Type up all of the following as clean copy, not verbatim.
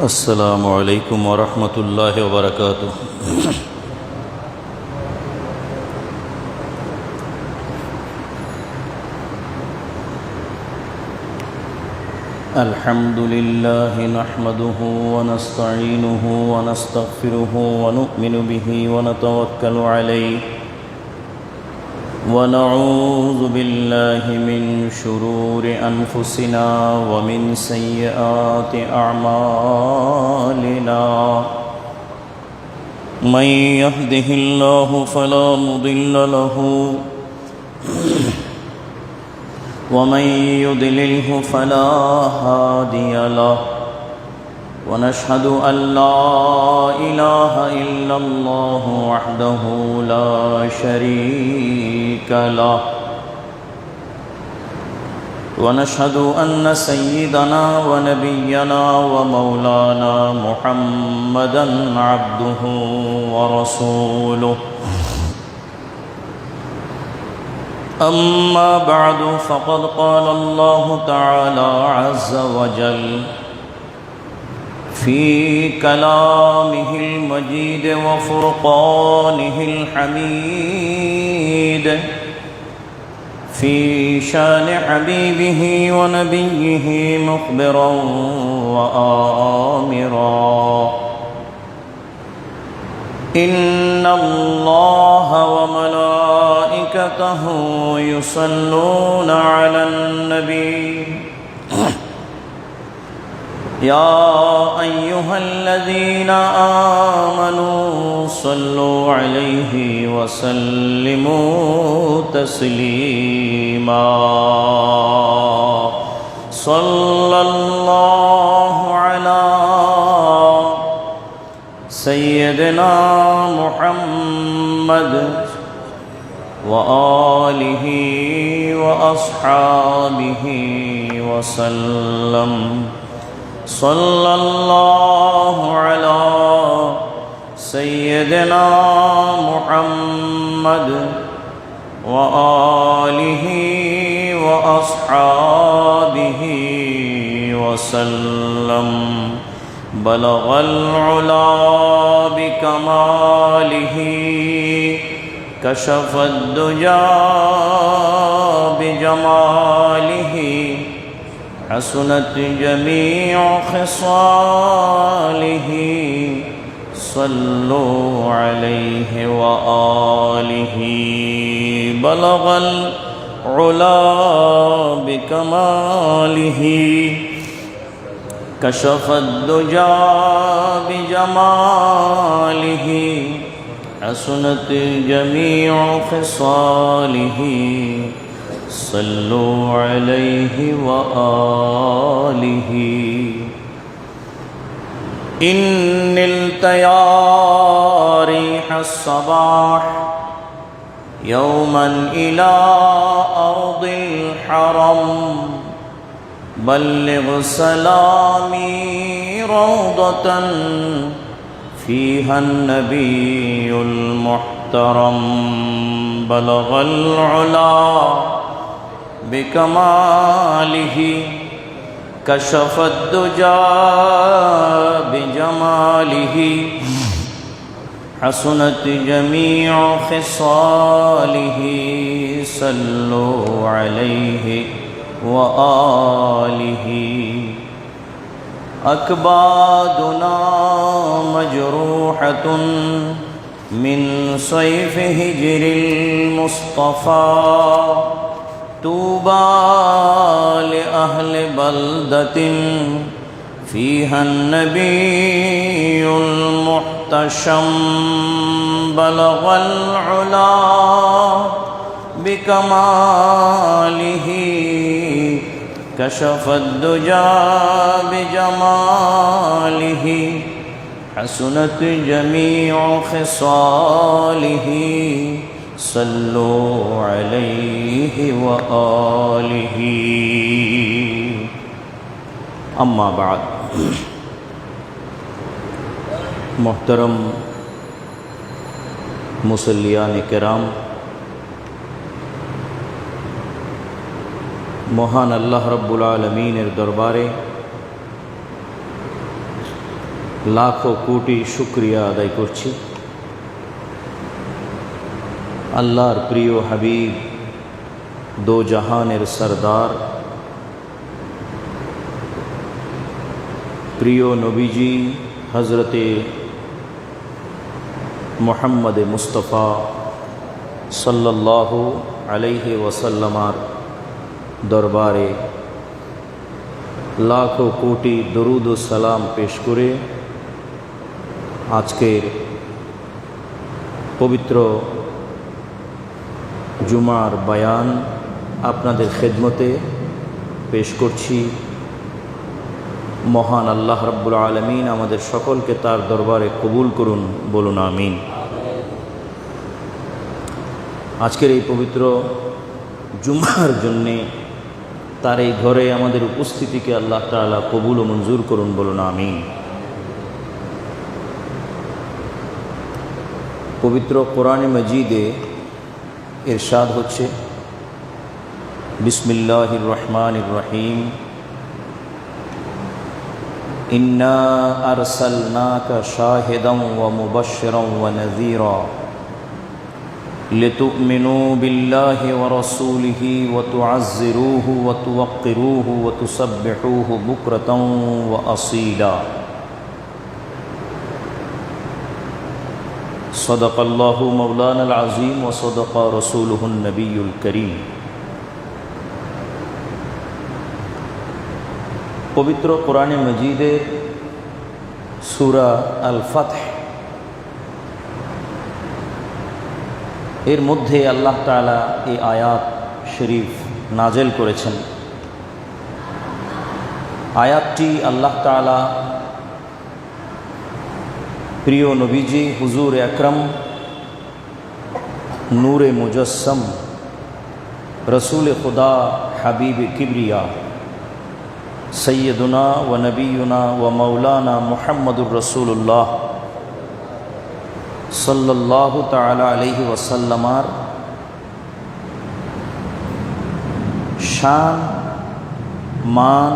السلام عليكم ورحمة الله وبركاته. الحمد لله نحمده ونستعينه ونستغفره ونؤمن به ونتوكل عليه ونعوذ بالله من شرور أنفسنا ومن سيئات أعمالنا. من يهده الله فلا مضل له ومن يضلله فلا هادي له، ونشهد أن لا إله إلا الله وحده لا شريك له، ونشهد أن سيدنا ونبينا ومولانا محمدا عبده ورسوله. أما بعد فقد قال الله تعالى عز وجل في كلامه المجيد وفرقانه الحميد في شان حبيبه ونبيه مخبرا وآمرا: إن الله وملائكته يصلون على النبي يا أيها الذين آمنوا صلوا عليه وسلموا تسليما. صلى الله على سيدنا محمد وآله وأصحابه وسلم. صلى الله على سيدنا محمد وآله وأصحابه وسلم. بلغ العلا بكماله، كشف الدجى بجماله، حسنت جميع خصاله. صلوا عليه وآله. بلغ العلا بكماله، كشف الدجى بجماله، حسنت جميع خصاله. صلوا عليه وآله. إن نلت يا ريح الصباح يوما إلى أرض الحرم، بلغ سلامي روضة فيها النبي المحترم. بلغ العلا بكماله، كشف الدجى بجماله، حسنت جميع خصاله. صلوا عليه وآله. أكبادنا مجروحة من صيف هجر المصطفى، طوبى لأهل بلدة فيها النبي المحتشم. بلغ العلا بكماله، كشف الدجى بجماله، حسنت جميع خصاله. صلوا عليه وآله. أما بعد. محترم मुसल्लियान किराम, মহান আল্লাহ রব্বুল আলমিনের দরবারে লাখো কোটি শুকরিয়া আদায় করছি আল্লাহর প্রিয় হাবিব, দো জাহানের সরদার, প্রিয় নবীজি হজরতে মুহাম্মদ মুস্তফা সাল্লাল্লাহু আলাইহি ওয়াসাল্লামার দরবারে লাখো কোটি দরুদ ও সালাম পেশ করে আজকের পবিত্র জুমার বয়ান আপনাদের খেদমতে পেশ করছি। মহান আল্লাহ রাব্বুল আলামিন আমাদের সকলকে তার দরবারে কবুল করুন, বলুন আমিন। আজকের এই পবিত্র জুমার জন্যে তার এই ঘরে আমাদের উপস্থিতিকে আল্লাহ তাআলা কবুল ও মঞ্জুর করুন, বলুন আমিন। পবিত্র কোরআনে মজিদে ইরশাদ হচ্ছে, বিসমিল্লাহির রহমানির রহিম, ইন্না আরসালনাকা শাহিদান ওয়া মুবাশশিরান ওয়া নাযীরা লিতু'মিনু বিল্লাহি ওয়া রাসূলিহি ওয়া তু'আজ্জিরুহু ওয়া তুওয়াক্কিরুহু ওয়া তুসাব্বিহুহু বুকরাতান ওয়া আসীলা। সদাকাল্লাহু মাওলানাল আযীম ওয়া সদাকা রাসূলুহুন নবিয়্যুল কারীম। পবিত্র কোরআনে মজিদের সূরা আল ফাতহ এর মধ্যে আল্লাহ তাআলা এই আয়াত শরীফ নাজেল করেছেন। আয়াতটি আল্লাহ তাআলা প্রিয় নবীজি হুজুর আকরাম নূরে মুজাসসম রসুল খুদা হাবিব কিবরিয়া সৈয়দুনা ও নবীনা ও মৌলানা মুহাম্মদুর রসুল্লাহ সাল্লাল্লাহু তাআলা আলাইহি ওয়াসাল্লামার শান, মান,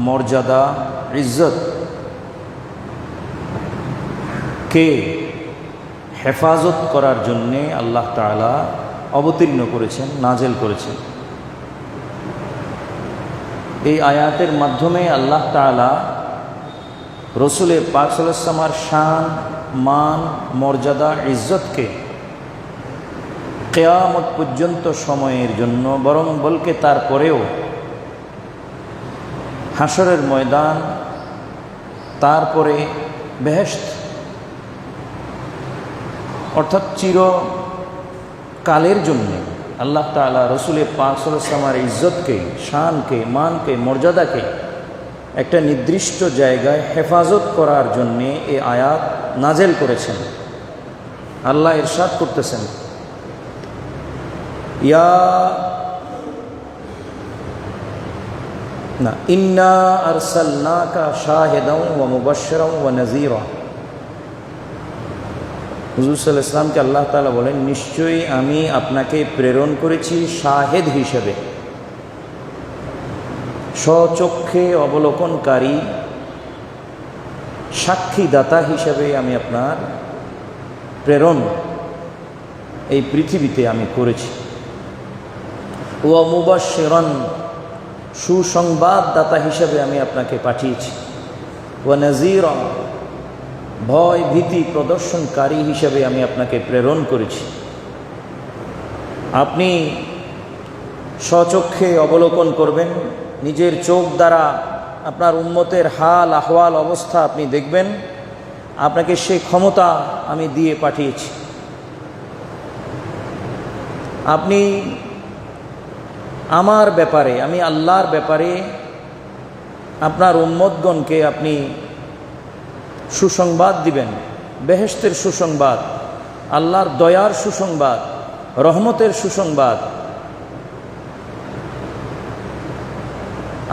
মর্যাদা, ইজ্জত কে হেফাজত করার জন্যে আল্লাহ তাআলা অবতীর্ণ করেছেন, নাজেল করেছেন। এই আয়াতের মাধ্যমে আল্লাহ তাআলা রসুল পাক সাল্লাল্লাহু আলাইহি ওয়াসাল্লামের শান, মান, মর্যাদা, ইজ্জতকে কিয়ামত পর্যন্ত সময়ের জন্য, বরং বলকে তারপরেও হাসরের ময়দান, তারপরে বেহেশত, অর্থাৎ চিরকালের জন্যে আল্লাহ তাআলা রসুল পাক সাল্লাল্লাহু আলাইহি ওয়াসাল্লামের ইজ্জতকে, শানকে, মানকে, মর্যাদাকে একটা নির্দিষ্ট জায়গায় হেফাজত করার জন্যে এই আয়াত নাজেল করেছেন। আল্লাহ ইরশাদ করতেছেন, ইন্না আরসালনাকা শাহিদান ওয়া মুবাশশিরান ওয়া নাযীরা। হুজুর সাল্লাল্লাহু আলাইহি ওয়াসাল্লামকে আল্লাহ তাআলা বলেন, নিশ্চয়ই আমি আপনাকে প্রেরণ করেছি শাহেদ হিসেবে, স্বচক্ষে অবলোকনকারী, সাক্ষীদাতা হিসেবে আমি আপনার প্রেরণ এই পৃথিবীতে আমি করেছি। ওয়া মুবাশশিরান, সুসংবাদদাতা হিসেবে আমি আপনাকে পাঠিয়েছি। ওয়া নাযীরা, ভয় ভীতি প্রদর্শনকারী হিসেবে আমি আপনাকে প্রেরণ করেছি। আপনি স্বচক্ষে অবলোকন করবেন, নিজের চোখ দ্বারা আপনার উম্মতের হাল আহওয়াল অবস্থা আপনি দেখবেন। আপনাকে সেই ক্ষমতা আমি দিয়ে পাঠিয়েছি। আপনি আমার ব্যাপারে, আমি আল্লাহর ব্যাপারে আপনার উম্মতগণকে আপনি সুসংবাদ দিবেন, বেহেশতের সুসংবাদ, আল্লাহর দয়ার সুসংবাদ, রহমতের সুসংবাদ,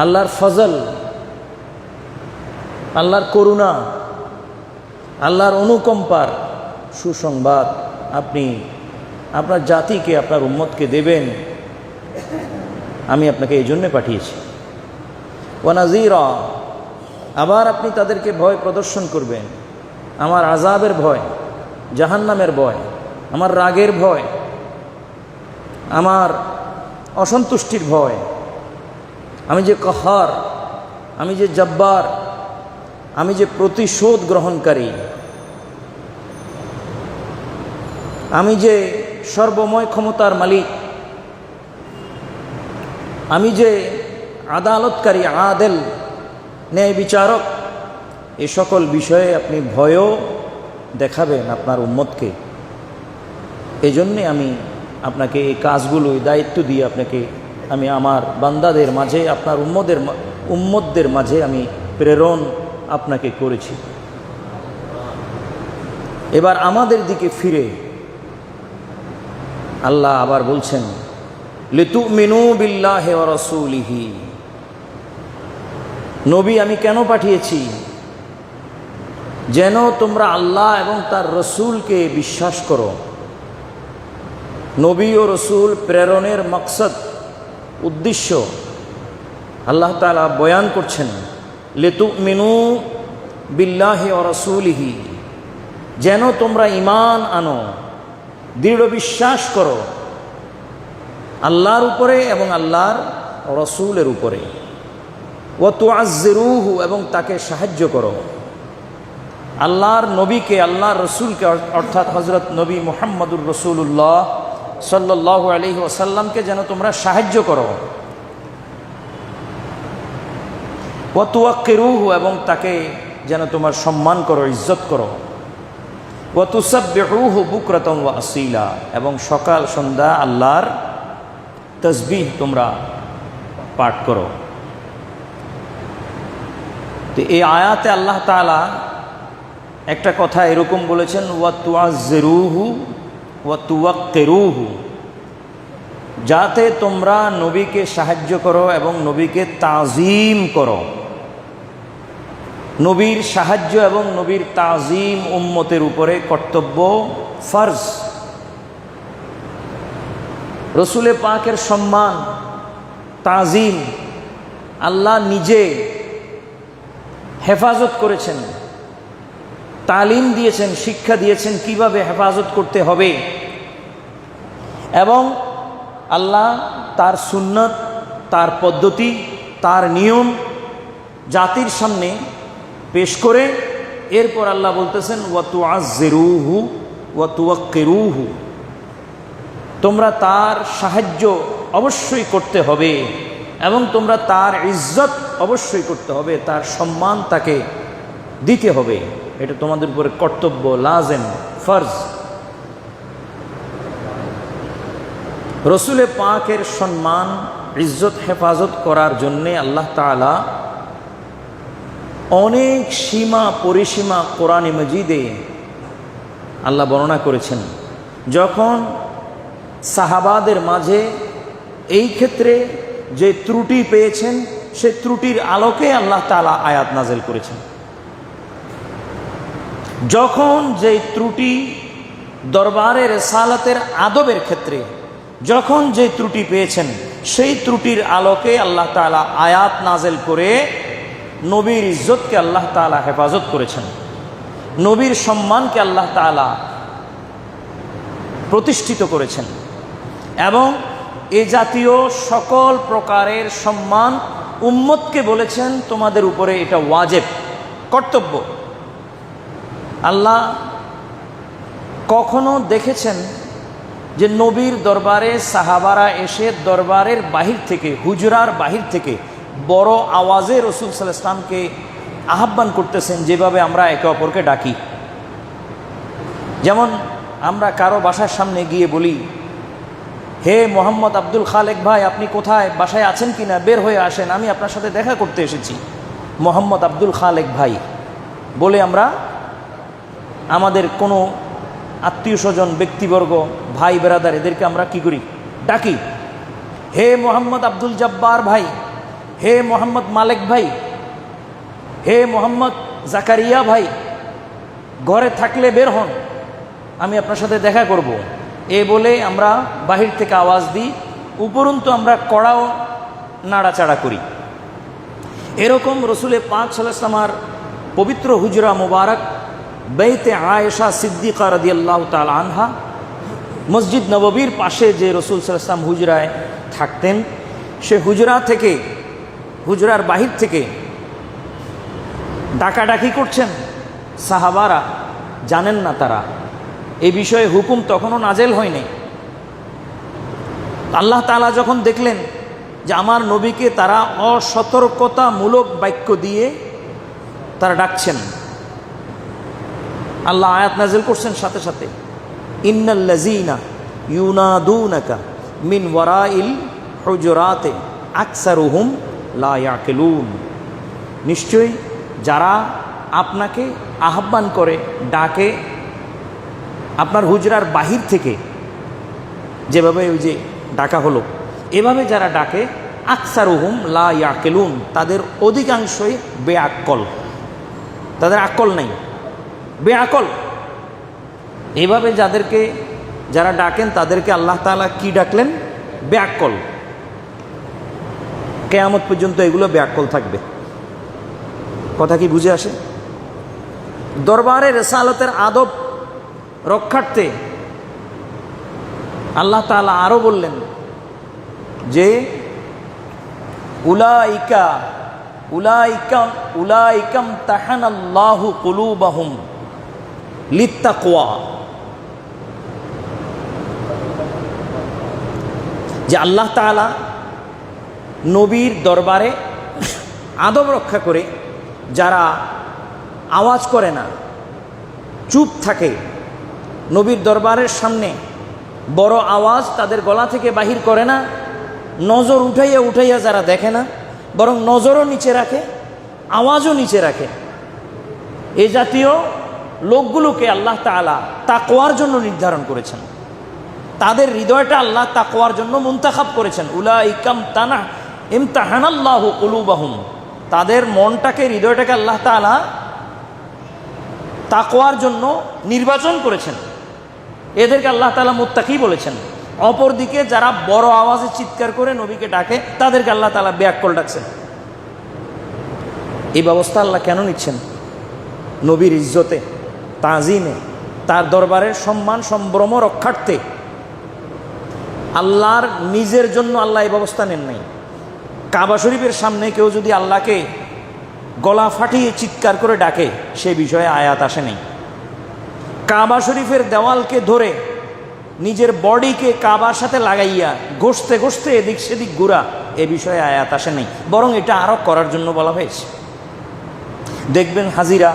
আল্লাহর ফজল, আল্লাহর করুণা, আল্লাহর অনুকম্পার সুসংবাদ আপনি আপনার জাতিকে, আপনার উম্মতকে দেবেন। আমি আপনাকে এই জন্যে পাঠিয়েছি। ওয়া নাযীরা, আবার আপনি তাদেরকে ভয় প্রদর্শন করবেন, আমার আযাবের ভয়, জাহান্নামের ভয়, আমার রাগের ভয়, আমার অসন্তুষ্টির ভয়, আমি যে কাহার, আমি যে জব্বার, আমি যে প্রতিশোধ গ্রহণকারী, আমি যে সর্বময় ক্ষমতার মালিক, আমি যে আদালতকারী, আদেল, ন্যায় বিচারক, এ সকল বিষয়ে আপনি ভয়ও দেখাবেন আপনার উম্মতকে। এজন্যে আমি আপনাকে এই কাজগুলো, দায়িত্ব দিয়ে আপনাকে আমি আমার বান্দাদের মাঝে, আপনার উম্মতদের মাঝে আমি প্রেরণ আপনাকে করেছি। এবার আমাদের দিকে ফিরে আল্লাহ আবার বলছেন, লিতুমিনু বিল্লাহি ওয়া রাসূলিহি, নবী আমি কেন পাঠিয়েছি? যেন তোমরা আল্লাহ এবং তার রসুলকে বিশ্বাস করো। নবী ও রসুল প্রেরণের মকসদ, উদ্দেশ্য আল্লাহ তাআলা বয়ান করছেন। লিতুমিনু বিল্লাহি ওয়া রাসূলিহি, যেন তোমরা ঈমান আনো, দৃঢ় বিশ্বাস করো আল্লাহর উপরে এবং আল্লাহর রসুলের উপরে। ওয়া তুআজ্জিরুহু, এবং তাকে সাহায্য করো। আল্লাহর নবীকে, আল্লাহর রসুলকে, অর্থাৎ হযরত নবী মুহাম্মদুর রাসূলুল্লাহ সাল্লাল্লাহু আলাইহি ওয়াসাল্লামকে যেন তোমরা সাহায্য করো। ওয়া তুওয়াক্কিরুহু, এবং তাকে যেন তোমার সম্মান করো, ইজ্জত করো। ওয়া তুসাব্বিহুহু বুকরাতান ওয়া আসীলা, এবং সকাল সন্ধ্যা আল্লাহর তাসবিহ তোমরা পাঠ করো। তো এই আয়াতে আল্লাহ তাআলা একটা কথা এরকম বলেছেন, ওয়া তুআজ্জিরুহু ওয়া তুওয়াক্কিরুহু, যাতে তোমরা নবীকে সাহায্য করো এবং নবীকে তাজিম করো। নবীর সাহায্য এবং নবীর তাজিম উম্মতের উপরে কর্তব্য, ফরজ। রসুলে পাকের সম্মান, তাজিম আল্লাহ নিজে হেফাজত করেছেন, তালিম দিয়েছেন, শিক্ষা দিয়েছেন কিভাবে হেফাজত করতে হবে। এবং আল্লাহ তার সুন্নত, তার পদ্ধতি, তার নিয়ম জাতির সামনে পেশ করে এরপর আল্লাহ বলতেছেন, ওয়া তুআজ্জিরুহু ওয়া তুওয়াক্কিরুহু, তোমরা তার সাহায্য অবশ্যই করতে হবে এবং তোমরা তার ইজ্জত অবশ্যই করতে হবে, তার সম্মান তাকে দিতে হবে। এটা তোমাদের উপরে কর্তব্য, লাজেম, ফরজ। রসুলে পাকের সম্মান, ইজ্জত হেফাজত করার জন্যে আল্লাহ তাআলা অনেক সীমা পরিসীমা কোরআনে মাজিদে আল্লাহ বর্ণনা করেছেন। যখন সাহাবাদের মাঝে এই ক্ষেত্রে যে ত্রুটি পেয়েছেন, সে ত্রুটির আলোকে আল্লাহ তাআলা আয়াত নাযিল করেছেন। যখন যে ত্রুটি দরবারের রিসালাতের আদবের ক্ষেত্রে যখন যে ত্রুটি পেয়েছেন, সেই ত্রুটির আলোকে আল্লাহ তাআলা আয়াত নাযিল করে নবীর ইজ্জতকে আল্লাহ তাআলা হেফাজত করেছেন, নবীর সম্মানকে আল্লাহ তাআলা প্রতিষ্ঠিত করেছেন। এবং এ জাতীয় সকল প্রকারের সম্মান উম্মতকে বলেছেন, তোমাদের উপরে এটা ওয়াজিব, কর্তব্য। আল্লাহ কখনো দেখেছেন যে নবীর দরবারে সাহাবারা এসে দরবারের বাহির থেকে, হুজরার বাহির থেকে বড় আওয়াজে রাসূল সাল্লাল্লাহু আলাইহি ওয়াসাল্লামকে আহ্বান করতেছেন, যেভাবে আমরা একে অপরকে ডাকি। যেমন আমরা কারো বাসার সামনে গিয়ে বলি, হে মোহাম্মদ আব্দুল খালেক ভাই, আপনি কোথায়, বাসায় আছেন কিনা, বের হয়ে আসেন, আমি আপনার সাথে দেখা করতে এসেছি। মোহাম্মদ আব্দুল খালেক ভাই বলে আমরা আমাদের কোনো আত্মীয় স্বজন, ব্যক্তিবর্গ, ভাই বেরাদার, এদেরকে আমরা কি করি, ডাকি। হে মোহাম্মদ আব্দুল জব্বার ভাই, হে মোহাম্মদ মালেক ভাই, হে মোহাম্মদ জাকারিয়া ভাই, ঘরে থাকলে বের হন, আমি আপনার সাথে দেখা করব। এ বলে আমরা বাহির থেকে আওয়াজ দিই, উপরন্তু আমরা কড়াও নাড়াচাড়া করি। এরকম রসুলের পাক সাল্লাল্লাহু আলাইহি ওয়াসাল্লামের পবিত্র হুজরা মুবারক বাইতে আয়েশা সিদ্দিকা রাদিয়াল্লাহু তাআলা আনহা, মসজিদ নববীর পাশে যে রসুল সাল্লাল্লাহু আলাইহি ওয়াসাল্লাম হুজরায় থাকতেন, সে হুজরা থেকে, হুজরার বাহির থেকে ডাকাডাকি করছেন সাহাবারা, জানেন না তারা এই বিষয়ে হুকুম তখনও নাজেল হয়নি। আল্লাহ তাআলা যখন দেখলেন যে আমার নবীকে তারা অসতর্কতামূলক বাক্য দিয়ে তারা ডাকছেন, আল্লাহ আয়াত নাজিল করছেন সাথে সাথে, ইন্নাল্লাযীনা ইউনাদুনাকা মিন ওয়ারাইল হুজুরাতে আকসারুহুম লা ইয়াকিলুন। নিশ্চয়ই যারা আপনাকে আহ্বান করে, ডাকে আপনার হুজরার বাহির থেকে, যেভাবে ওই যে ডাকা হলো, এভাবে যারা ডাকে, আকসারুহুম লা ইয়াকিলুন, তাদের অধিকাংশই বেআক্কল, তাদের আকল নাই, বেআকল। এভাবে যাদেরকে যারা ডাকেন তাদেরকে আল্লাহ তাআলা কি ডাকলেন? বেআক্কল। কিয়ামত পর্যন্ত এগুলো বেআক্কল থাকবে। কথা কি বুঝে আসে? দরবারে রিসালাতের আদব রক্ষার্থে আল্লাহ তাআলা আরো বললেন যে উলাইকাম তাহানাল্লাহু কুলুবাহুম লিত্তাকওয়া, যে আল্লাহ তাআলা নবীর দরবারে আদব রক্ষা করে যারা আওয়াজ করে না, চুপ থাকে, নবীর দরবারের সামনে বড় আওয়াজ তাদের গলা থেকে বাহির করে না, নজর উঠাইয়া উঠাইয়া যারা দেখে না, বরং নজরও নিচে রাখে, আওয়াজও নিচে রাখে, এই জাতীয় লোকগুলোকে আল্লাহ তাআলা তাকওয়ার জন্য নির্ধারণ করেছেন। তাদের হৃদয়টা আল্লাহ তাকওয়ার জন্য মুনতাখাব করেছেন। উলাইকাম ইমতাহানাল্লাহু কুলুবাহুম, তাদের মনটাকে, হৃদয়টাকে আল্লাহ তাআলা তাকওয়ার জন্য নির্বাচন করেছেন। এদেরকে আল্লাহ তাআলা মুত্তাকি বলেছেন। অপরদিকে যারা বড় আওয়াজে চিৎকার করে নবীকে ডাকে, তাদেরকে আল্লাহ তাআলা বেআক্কল ডাকছেন। এই ব্যবস্থা আল্লাহ কেন নিচ্ছেন? নবীর ইজ্জতে, তাজিমে, তার দরবারের সম্মান সম্ভ্রম রক্ষার্থে। আল্লাহর নিজের জন্য আল্লাহ এই ব্যবস্থা নেন নাই। কাবা শরীফের সামনে কেউ যদি আল্লাহকে গলা ফাটিয়ে চিৎকার করে ডাকে, সে বিষয়ে আয়াত আসে নাই। কাবা শরীফের দেওয়ালকে ধরে নিজের বডিকে কাবার সাথে লাগাইয়া ঘষতে ঘষতে এদিক সেদিক ঘুরা, এ বিষয়ে আয়াত আসে নাই। বরং এটা আরো করার জন্য বলা হয়েছে। দেখবেন হাজিরা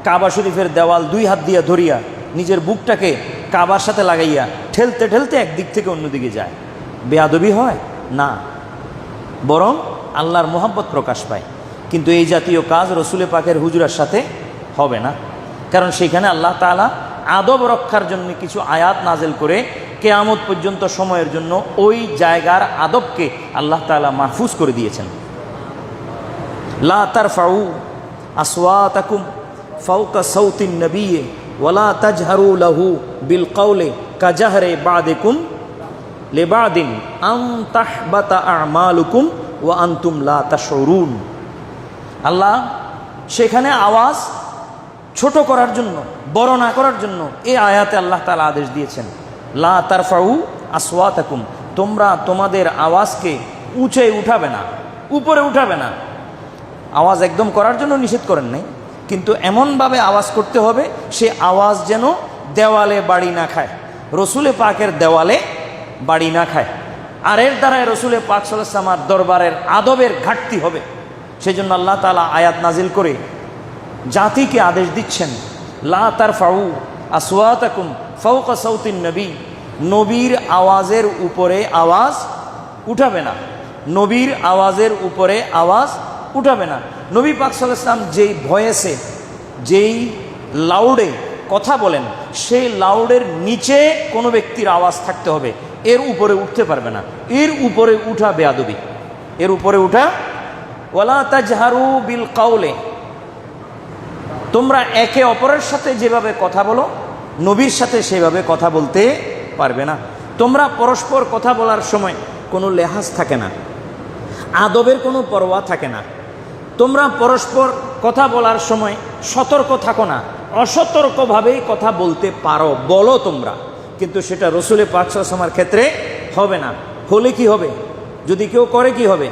কাবা শরীফের দেওয়াল দুই হাত দিয়া ধরিয়া নিজের বুকটাকে কাবার সাথে লাগাইয়া ঠেলতে ঠেলতে একদিক থেকে অন্যদিকে যায়। বেয়াদবি হয় না, বরং আল্লাহর মোহাব্বত প্রকাশ পায়। কিন্তু এই জাতীয় কাজ রসুলে পাকের হুজুরার সাথে হবে না, কারণ সেখানে আল্লাহ তাআলা আদব রক্ষার জন্য কিছু আয়াত নাজেল করে কিয়ামত পর্যন্ত সময়ের জন্য ওই জায়গার আদবকে আল্লাহ তাআলা মাহফুজ করে দিয়েছেন। লা তারফাউ আসওয়াতাকুম ফাওকা সাউতিন নবী ওয়ালা তাজহারু লাহু বিল কওলি কাজাহরি বাদিকুম লিবাদিন আন তাহবাতা আমালুকুম ওয়া আনতুম লা তাশউরুন। আল্লাহ সেখানে আওয়াজ ছোট করার জন্য, বড় না করার জন্য এই আয়াতে আল্লাহ তাআলা আদেশ দিয়েছেন, লা তারফাউ আসওয়াতাকুম, তোমরা তোমাদের আওয়াজকে উঁচে উঠাবে না, উপরে উঠাবে না। আওয়াজ একদম করার জন্য নিষেধ করেন নাই, কিন্তু এমনভাবে আওয়াজ করতে হবে সে আওয়াজ যেন দেওয়ালে বাড়ি না খায়, রসুলে পাকের দেওয়ালে বাড়ি না খায়। আর এর দ্বারাই রসুলে পাক সাল্লাল্লাহু আলাইহি ওয়াসাল্লাম দরবারের আদবের ঘাটতি হবে। সেজন্য আল্লাহ তাআলা আয়াত নাজিল করে জাতিকে আদেশ দিচ্ছেন, লা তারফাউ আসওয়াতাকুম ফাওকা সাউতিন নবী, নবীর আওয়াজের উপরে আওয়াজ উঠাবে না, নবীর আওয়াজের উপরে আওয়াজ উঠাবে না। নবী পাক সাল্লাল্লাহু আলাইহি ওয়াসাল্লাম যেই ভয়েসে, যেই লাউডে কথা বলেন, সেই লাউডের নিচে কোনো ব্যক্তির আওয়াজ থাকতে হবে, এর উপরে উঠতে পারবে না। এর উপরে উঠা বেয়াদবি, এর উপরে উঠা। ওয়ালা তাজহারু বিল কওলে, তোমরা একে অপরের সাথে যেভাবে কথা বলো নবীর সাথে সেভাবে কথা বলতে পারবে না। তোমরা পরস্পর কথা বলার সময় কোনো লেহাজ থাকে না, আদবের কোনো পরোয়া থাকে না। তোমরা পরস্পর কথা বলার সময় সতর্ক থাকো না, অসতর্কভাবেই কথা বলতে পারো, বলো তোমরা, কিন্তু সেটা রসুল পাক সাল্লাল্লাহু আলাইহি ওয়াসাল্লামের ক্ষেত্রে হবে না। হলে কি হবে? যদি কেউ করে কি হবে?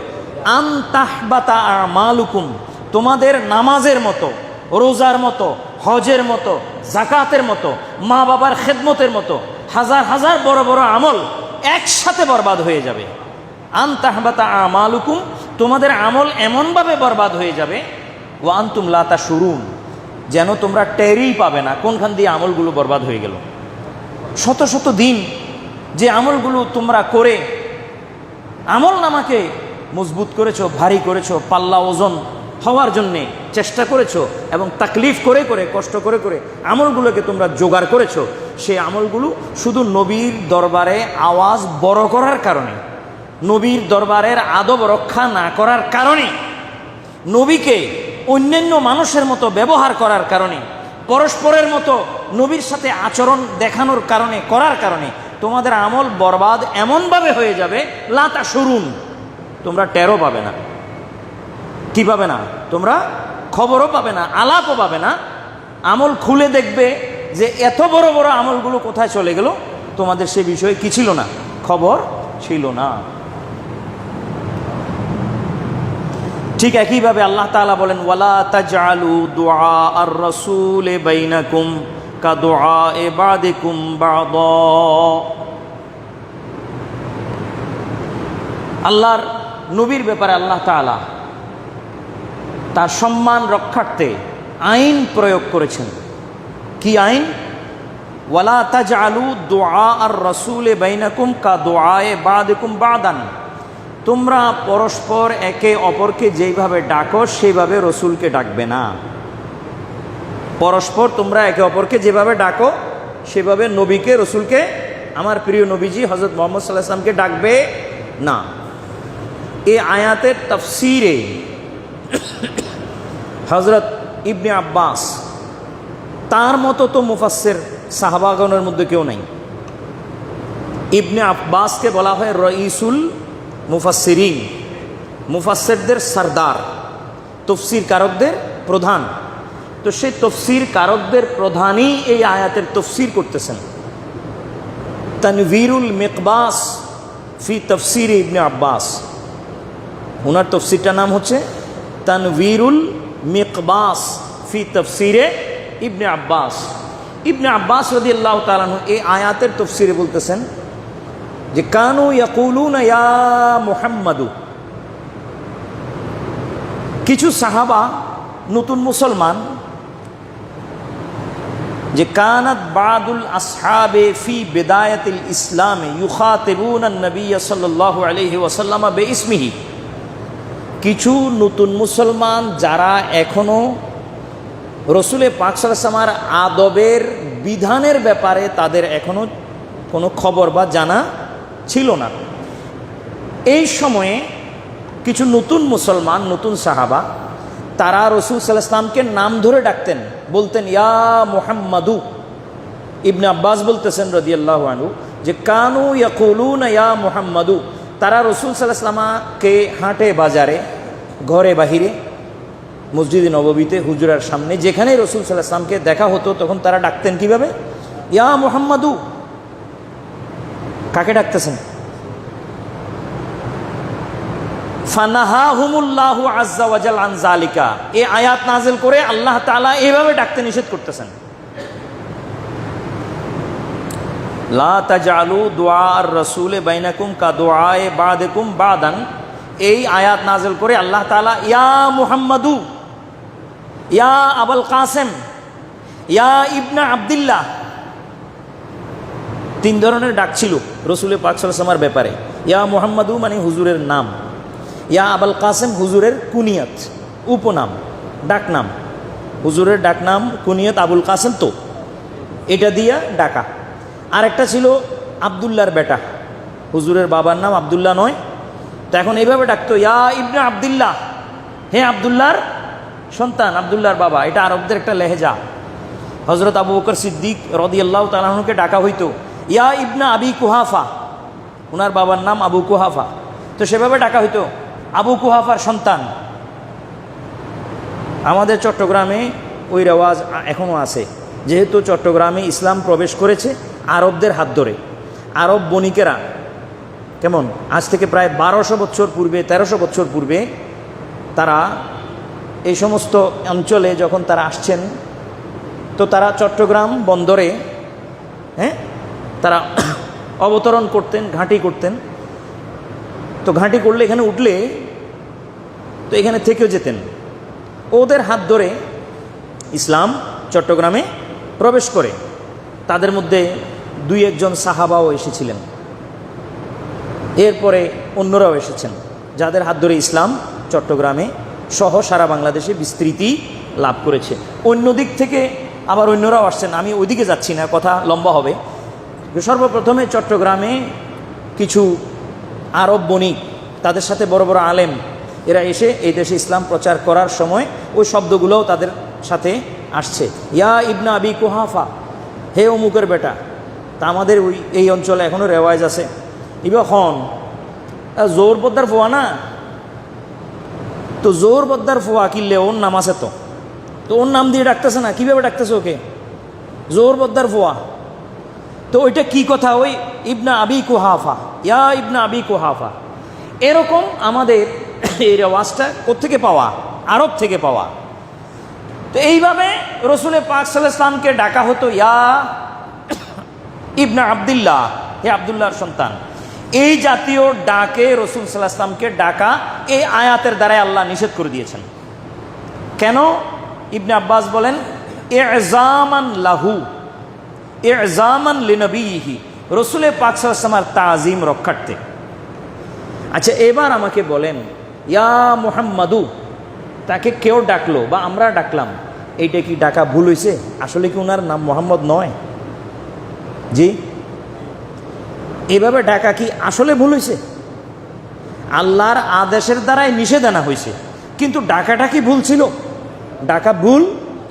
আন তাহবাতা আমালুকুম, তোমাদের নামাজের মতো, রোজার মতো, হজের মতো, জাকাতের মতো, মা বাবার খেদমতের মতো হাজার হাজার বড় বড় আমল একসাথে বরবাদ হয়ে যাবে। আন তাহবাতা আমালুকুম, তোমাদের আমল এমনভাবে বরবাদ হয়ে যাবে, ওয়া আনতুম লা তাশউরুন, যেন তোমরা টেরই পাবে না কোনখান দিয়ে আমলগুলো বরবাদ হয়ে গেল। শত শত দিন যে আমলগুলো তোমরা করে আমল নামাকে মজবুত করেছো, ভারী করেছো, পাল্লা ওজন হওয়ার জন্যে চেষ্টা করেছো এবং তাকলিফ করে করে, কষ্ট করে করে আমলগুলোকে তোমরা জোগাড় করেছো, সেই আমলগুলো শুধু নবীর দরবারে আওয়াজ বড় করার কারণে, নবীর দরবারের আদব রক্ষা না করার কারণে, নবীকে অন্যান্য মানুষের মতো ব্যবহার করার কারণে, পরস্পরের মতো নবীর সাথে আচরণ দেখানোর কারণে, করার কারণে তোমাদের আমল বরবাদ এমনভাবে হয়ে যাবে, লা তাশউরুন, তোমরা টেরও পাবে না। কি পাবে না? তোমরা খবরও পাবে না, আলাপও পাবে না। আমল খুলে দেখবে যে এত বড় বড় আমলগুলো কোথায় চলে গেল, তোমাদের সে বিষয়ে কি ছিল না? খবর ছিল না। ঠিক একইভাবে আল্লাহ তাআলা বলেন, ওয়ালা তাজআলু দুআ আর রাসূল বাইনাকুম কা দুআ বাদিকুম বাদা। আল্লাহর নবীর ব্যাপারে আল্লাহ তাআলা তার সম্মান রক্ষার্থে আইন প্রয়োগ করেছেন। কি আইন? ওয়ালা তাজআলু দুআ আর রাসূল বাইনাকুম কা দুআ বাদিকুম বাদান, তোমরা পরস্পর একে অপরকে যেইভাবে ডাকো সেইভাবে রসুলকে ডাকবে না। পরস্পর তোমরা একে অপরকে যেভাবে ডাকো সেভাবে নবীকে, রসুলকে, আমার প্রিয় নবীজি হযরত মুহাম্মদ সাল্লাল্লাহু আলাইহি ওয়াসাল্লামকে ডাকবে না। এই আয়াতের তাফসীরে হযরত ইবনে আব্বাস, তার মতো তো মুফাসসির সাহাবাগণের মধ্যে কেউ নাই। ইবনে আব্বাসকে বলা হয় রঈসুল মুফাসসিরিন, মুফাসসিরদের সরদার, তফসির কারকদের প্রধান। তো সেই তফসির কারকদের প্রধানই এই আয়াতের তফসির করতেছেন। তানভীরুল মিকবাস ফি তফসির ইবনে আব্বাস, ওনার তফসিরটার নাম হচ্ছে তানভীরুল মিকবাস ফি তফসিরে ইবনে আব্বাস। ইবনে আব্বাস রাদিয়াল্লাহু তাআলা আনহু এই আয়াতের তফসিরে বলতেছেন যে কানু ইয়াকুলুনা ইয়া মুহাম্মাদু, কিছু সাহাবা নতুন মুসলমান, যে কানাত বাদুল আসহাবে ফি বিদায়াতিল ইসলামে ইউখাতিবুনা নবী সাল্লাল্লাহু আলাইহি ওয়াসাল্লাম বিইসমিহি, কিছু নতুন মুসলমান যারা এখনো রসুল পাক সাল্লাল্লাহু আলাইহি ওয়াসাল্লামের আদবের বিধানের ব্যাপারে তাদের এখনো কোনো খবর বা জানা ছিল না। এই সময়ে কিছু নতুন মুসলমান, নতুন সাহাবা, তারা রসুল সাল্লাল্লাহু আলাইহি ওয়াসাল্লামকে নাম ধরে ডাকতেন, বলতেন ইয়া মুহাম্মাদু। ইবনে আব্বাস বলতেছেন রাদিয়াল্লাহু আনহু যে কানু ইয়াকুলুনা ইয়া মুহাম্মাদু, তারা রসুল সাল্লাল্লাহু আলাইহি ওয়াসাল্লামকে হাটে বাজারে, ঘরে বাহিরে, মসজিদে নববীতে, হুজরার সামনে, যেখানে রসুল সাল্লাল্লাহু আলাইহি ওয়াসাল্লামকে দেখা হতো তখন তারা ডাকতেন কিভাবে? ইয়া মুহাম্মাদু। কাকে ডাকতেছেন? ফানাহাহুমুল্লাহু আজ্জা ওয়া জাল আন যালিকা, এই আয়াত নাযিল করে আল্লাহ তাআলা এইভাবে ডাকতে নিষেধ করতেছেন। লা তাজআলু দুআ আর রাসূল বাইনাকুম কা দুআ বাদিকুম বাদান, এই আয়াত নাযিল করে আল্লাহ তাআলা ইয়া মুহাম্মাদু, ইয়া আবুল কাসেম, ইয়া ইবনে আব্দুল্লাহ, তিন ধরনের ডাক ছিল রসুল পাক সাল্লাল্লাহু আলাইহি ওয়াসাল্লামের ব্যাপারে। ইয়া মুহাম্মাদু মানে হুজুরের নাম, ইয়া আবুল কাসেম হুজুরের কুনিয়ত, উপনাম, ডাকনাম। হুজুরের ডাকনাম কুনিয়ত আবুল কাসেম, তো এটা দিয়া ডাকা। আরেকটা ছিল আবদুল্লাহর বেটা, হুজুরের বাবার নাম আবদুল্লাহ নয়, তো এখন এইভাবে ডাকতো ইয়া ইবনে আব্দুল্লাহ, হে আবদুল্লাহর সন্তান, আবদুল্লাহর বাবা। এটা আরবদের একটা লেহেজা। হযরত আবু বকর সিদ্দিক রাদিয়াল্লাহু তাআলা আনহুকে ডাকা হইতো ইয়া ইবনে আবি কুহাফা, ওনার বাবার নাম আবু কুহাফা, তো সেভাবে ডাকা হইতো আবু কুহাফার সন্তান। আমাদের চট্টগ্রামে ওই রেওয়াজ এখনও আছে, যেহেতু চট্টগ্রামে ইসলাম প্রবেশ করেছে আরবদের হাত ধরে। আরব বণিকেরা কেমন আজ থেকে প্রায় 1200 বছর পূর্বে, 1300 বছর পূর্বে তারা এই সমস্ত অঞ্চলে যখন তারা আসছেন, তো তারা চট্টগ্রাম বন্দরে তারা অবতরণ করতেন, ঘাঁটি করতেন। তো ঘাঁটি করলে এখানে উঠলে তো এখানে থেকেও যেতেন। ওদের হাত ধরে ইসলাম চট্টগ্রামে প্রবেশ করে। তাদের মধ্যে 2-1 জন সাহাবাও এসেছিলেন, এরপরে অন্যরাও এসেছেন, যাদের হাত ধরে ইসলাম চট্টগ্রামে সহ সারা বাংলাদেশে বিস্তৃতি লাভ করেছে। অন্য দিক থেকে আবার অন্যরাও আসছেন, আমি ওইদিকে যাচ্ছি না, কথা লম্বা হবে। সর্বপ্রথমে চট্টগ্রামে কিছু আরব বণিক, তাদের সাথে বড় বড় আলেম, এরা এসে এই দেশে ইসলাম প্রচার করার সময় ওই শব্দগুলোও তাদের সাথে আসছে। ইয়া ইবনা আবি কুহাফা, হে অমুকের বেটা। তা আমাদের ওই এই অঞ্চলে এখনও রেওয়াজ আছে, ইবা খন জোর বদ্দার ফোয়া না, তো জোর বদ্দার ফোয়া কিনলে ওর নাম আছে, তো ওর নাম দিয়ে ডাকতেছে না, কীভাবে ডাকতেছে ওকে? জোর বদ্দার ফোয়া। তো ওইটা কি কথা? ওই ইবনা আবি কুহাফা, ইয়া ইবনা আবি কুহাফা। এরকম আমাদের এই রেওয়াজটা কোত্থেকে পাওয়া? আরব থেকে পাওয়া। তো এইভাবে রসুল পাক সাল্লাল্লাহু আলাইহি ওয়াসাল্লামকে ডাকা হতো ইয়া ইবনা আবদুল্লাহ, হে আবদুল্লাহর সন্তান। এই জাতীয় ডাকে রসুল সাল্লাল্লাহু আলাইহি ওয়াসাল্লামকে ডাকা এই আয়াতের দ্বারাই আল্লাহ নিষেধ করে দিয়েছেন। কেন? ইবনে আব্বাস বলেন ইজামান লাহু, ইজামান লিনবিহি, রসুল পাক সাল্লাল্লাহু আলাইহি ওয়াসাল্লামের তাজিম রক্ষার্থে। আচ্ছা, এবার আমাকে বলেন, ইয়া মুহাম্মাদু, তাকে কেউ ডাকলো বা আমরা ডাকলাম, এইটা কি ডাকা ভুল হয়েছে? আসলে কি ওনার নাম মোহাম্মদ নয়? জি, এভাবে ডাকা কি আসলে ভুল হয়েছে? আল্লাহর আদেশের দ্বারাই নিষেধ আনা হয়েছে, কিন্তু ডাকাটা কি ভুল ছিল? ডাকা ভুল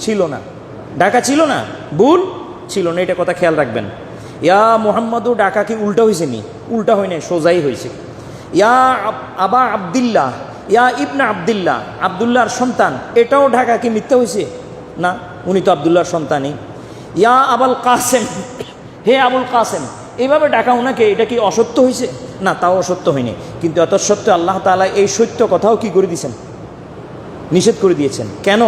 ছিল না, ডাকা ছিল না, ভুল ছিল না, এটা কথা খেয়াল রাখবেন। ইয়া মুহাম্মাদু ডাকা কি উল্টা হয়েছে? নি, উল্টা হয় নাই, সোজাই হয়েছে। ইয়া আবা আবদুল্লাহ, ইয়া ইবনা আবদুল্লাহ, আবদুল্লাহর সন্তান, এটাও ঢাকা কি মিথ্যা হয়েছে? না, উনি তো আবদুল্লাহর সন্তানই। ইয়া আবুল কাসেম, হে আবুল কাসেম, এইভাবে ডাকা ওনাকে, এটা কি অসত্য হয়েছে? না, তাও অসত্য হয়নি। কিন্তু এত সত্ত্বেও আল্লাহ তাআলা এই সত্য কথাও কি করে দিয়েছেন? নিষেধ করে দিয়েছেন। কেন?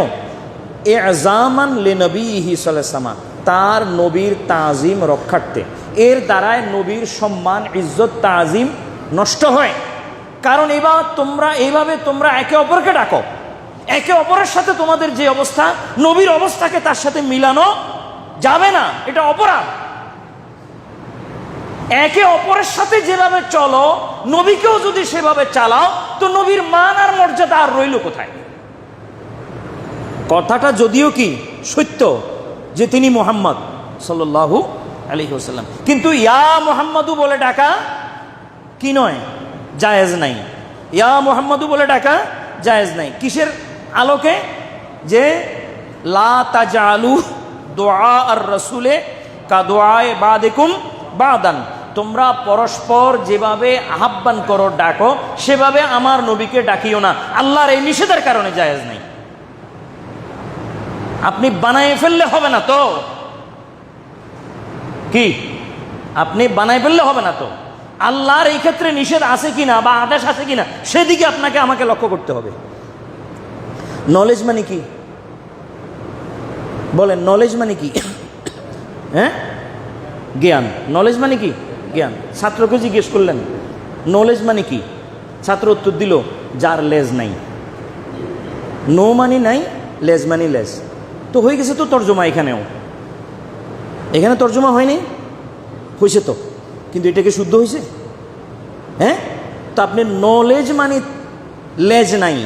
ইজামান লিনবিহি সাল্লাল্লাহু আলাইহি ওয়াসাল্লাম, তার নবীর তাজিম রক্ষার্থে। এর দ্বারায় নবীর সম্মান, ইজ্জত, তাজিম নষ্ট হয়। কারণ এইভাবে তোমরা একে অপরকে ডাকো, একে অপরের সাথে তোমাদের যে অবস্থা, নবীর অবস্থাকে তার সাথে মিলানো যাবে না, এটা অপরাধ। একে অপরের সাথে যেভাবে চলো, নবীকেও যদি সেভাবে চালাও, তো নবীর মান আর মর্যাদা আর রইল কোথায়? কথাটা যদিও কি সত্য যে তিনি মুহাম্মদ সাল্লাল্লাহু আলাইহি ওয়াসাল্লাম, কিন্তু ইয়া মুহাম্মাদু বলে ডাকা কি নয়, জায়েজ নাই। ইয়া মুহাম্মাদু বলে ডাকা জায়েজ নাই। কিসের আলোকে? যে লা তাজালু দুআ আর রাসূলে কা দুআয়ে বাদিকুম বাদান, তোমরা পরস্পর যেভাবে আহ্বান করো, ডাকো, সেভাবে আমার নবীকে ডাকিও না। আল্লাহর এই নিষেধের কারণে জায়েজ নাই। আপনি বানায় ফেললে হবে না তো, কি আপনি বানায় ফেললে হবে না তো। আল্লাহর এই ক্ষেত্রে নিষেধ আছে কিনা বা আদেশ আছে কিনা, সেদিকে আপনাকে আমাকে লক্ষ্য করতে হবে। নলেজ মানে কি? বলেন, নলেজ মানে কি? হ্যাঁ, জ্ঞান। নলেজ মানে কি? জ্ঞান। ছাত্রকে জিজ্ঞেস করলেন নলেজ মানে কি, ছাত্র উত্তর দিল যার লেজ নাই। নো মানি নাই, লেজ মানি লেজ। তো হয়ে গেছে তো তর্জমা। এখানে তর্জমা হয়নি, হয়েছে তো, কিন্তু এটাকে শুদ্ধ হয়েছে? হ্যাঁ, তো আপনি নলেজ মানে লেজ নাই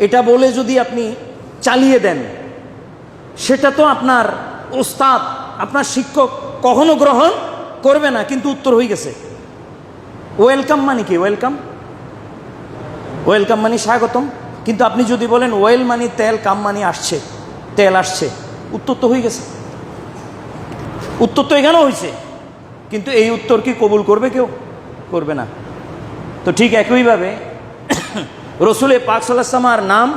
এটা বলে যদি আপনি চালিয়ে দেন, সেটা তো আপনার ওস্তাদ, আপনার শিক্ষক কখনো গ্রহণ করবে না। কিন্তু উত্তর হয়ে গেছে। ওয়েলকাম মানে কি? ওয়েলকাম, ওয়েলকাম মানে স্বাগতম। কিন্তু আপনি যদি বলেন ওয়েল মানে তেল, কাম মানে আসছে, তেল আসছে, উত্তর তো হয়ে গেছে। উত্তর তো এখানেও হয়েছে, কিন্তু এই উত্তর কি কবুল করবে? কেউ করবে না। তো ঠিক একইভাবে রসুল পাক সাল্লাল্লাহু আলাইহি ওয়াসাল্লামের নাম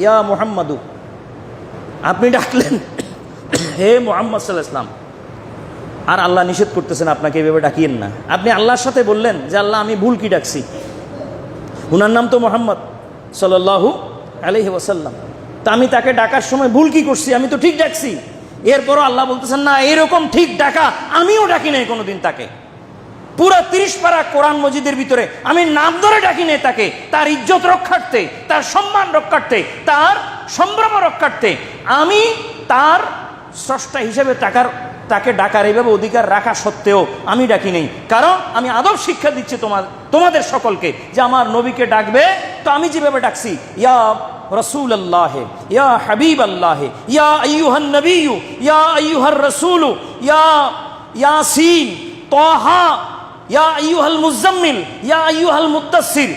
ইয়া মুহাম্মাদু, আপনি ডাকলেন হে মুহাম্মদ সাল্লাল্লাহু আলাইহি ওয়াসাল্লাম, আর আল্লাহ নিষেধ করতেছেন আপনাকে এভাবে ডাকিয়েন না। আপনি আল্লাহর সাথে বললেন যে আল্লাহ আমি ভুল কি ডাকছি, উনার নাম তো মুহাম্মদ সাল্লাল্লাহু আলাইহি ওয়াসাল্লাম, তা আমি তাকে ডাকার সময় ভুল কি করছি, আমি তো ঠিক ডাকছি। এরপরও আল্লাহ বলতেছেন না, এরকম ঠিক ডাকা আমিও ডাকি নাই কোনোদিন তাকে। পুরো 30 পারা কোরআন মজিদের ভিতরে আমি নাম ধরে ডাকি নাই তাকে, তার ইজ্জত রক্ষার্থে, তার সম্মান রক্ষার্থে, তার সম্ভ্রম রক্ষার্থে আমি তার স্রষ্টা হিসেবে তাকে ডাকার এইভাবে অধিকার রাখা সত্ত্বেও আমি ডাকি নেই। কারণ আমি আদব শিক্ষা দিচ্ছি তোমাদের সকলকে যে আমার নবীকে ডাকবে তো আমি যেভাবে ডাকছি, ইয়া রসুল আল্লাহ, ইয়া হাবিব আল্লাহ, ইয়া আইয়ুহান নবিয়্যু, ইয়া আইয়ুহার রসুল, ইয়া ইয়াসিন, তাহা, ইয়া আইয়ুহাল মুজাম্মিল, ইয়া আইয়ুহাল মুদ্দাসসির,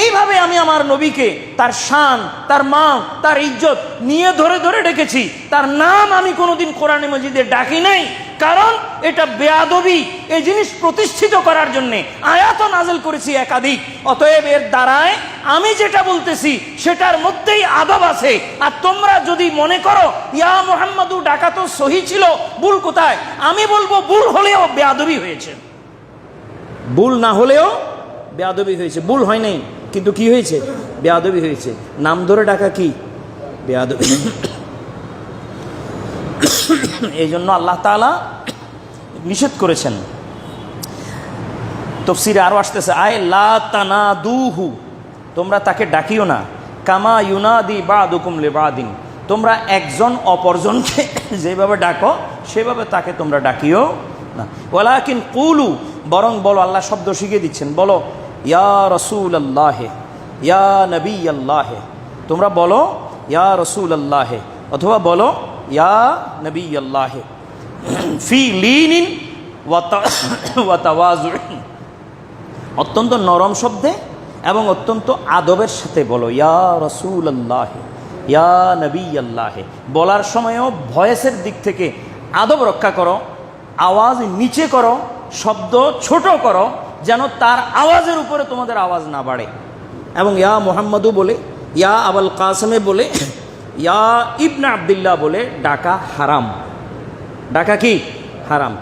এইভাবে আমি আমার নবীকে তার শান, তার মান, তার ইজ্জত নিয়ে ধরে ধরে ডেকেছি। তার নাম আমি কোনোদিন কোরআনে মজিদে ডাকি নাই, কারণ এটা বেয়াদবি। এই জিনিস প্রতিষ্ঠিত করার জন্যে আয়াত নাযিল করেছি একাধিক। অতএব এর দ্বারায় আমি যেটা বলতেছি সেটার মধ্যেই আদব আছে। আর তোমরা যদি মনে করো ইয়া মুহাম্মাদু ডাকা তো সহি ছিল, ভুল কোথায়? আমি বলবো ভুল হলেও বেয়াদবি হয়েছে, ভুল না হলেও বেয়াদবি হয়েছে। ভুল হয় নাই, কিন্তু কি হয়েছে? বেয়াদবি হয়েছে। নাম ধরে ডাকা কি বেয়াদবি। এই জন্য আল্লাহ তাআলা নিষেধ করেছেন। তাফসীরে আরো আসতেছে, আয় লা তানাদুহু, তোমরা তাকে ডাকিও না, কামা ইউনাদি বাদুকুম লিবাদিন, তোমরা একজন অপরজনকে যেভাবে ডাকো সেভাবে তাকে তোমরা ডাকিও না। ওয়ালাকিন কুলু, বরং বলো, আল্লাহ শব্দ শিখিয়ে দিচ্ছেন, বলো ইয়া রসুল আল্লাহে, ইয়া নবী আল্লাহে, তোমরা বলো ইয়া রসুল আল্লাহে অথবা বলো ইয়া নবী আল্লাহে, ফি লিনিন ওয়া তাওয়াজুইন, অত্যন্ত নরম শব্দে এবং অত্যন্ত আদবের সাথে বলো ইয়া রসুল আল্লাহে, ইয়া নবী আল্লাহে। বলার সময়ও ভয়েসের দিক থেকে আদব রক্ষা করো, আওয়াজ নিচে করো, শব্দ ছোট করো, যেন তার আওয়াজের উপরে তোমাদের আওয়াজ না বাড়ে। এবং ইয়া মুহাম্মাদু বলে, ইয়া আবুল কাসেমে বলে, ইয়া ইবনে আব্দুল্লাহ বলে ডাকা হারাম। ডাকা কি হারাম।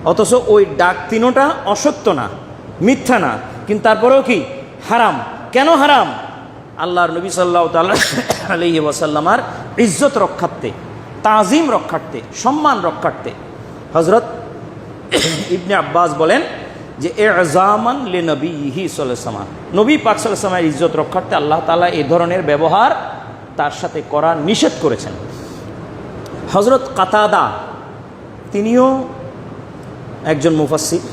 অথচ ওই ডাক তিনোটা অসত্য না, মিথ্যা না, কিন্তু তারপরেও কি হারাম। কেন হারাম? আল্লাহর নবী সাল্লাল্লাহু তাআলা আলাইহি ওয়াসাল্লামার ইজ্জত রক্ষার্থে, তাজিম রক্ষার্থে, সম্মান রক্ষার্থে। হযরত ইবনে আব্বাস বলেন যে ইজামান লিনবিহি সাল্লাল্লাহু আলাইহি ওয়াসাল্লাম, নবী পাক সাল্লাল্লাহু আলাইহি ওয়াসাল্লামের ইজ্জত রক্ষার্থে আল্লাহ তাআলা এই ধরনের ব্যবহার তার সাথে করা নিষেধ করেছেন। হযরত কাতাদা, তিনিও একজন মুফাসসির,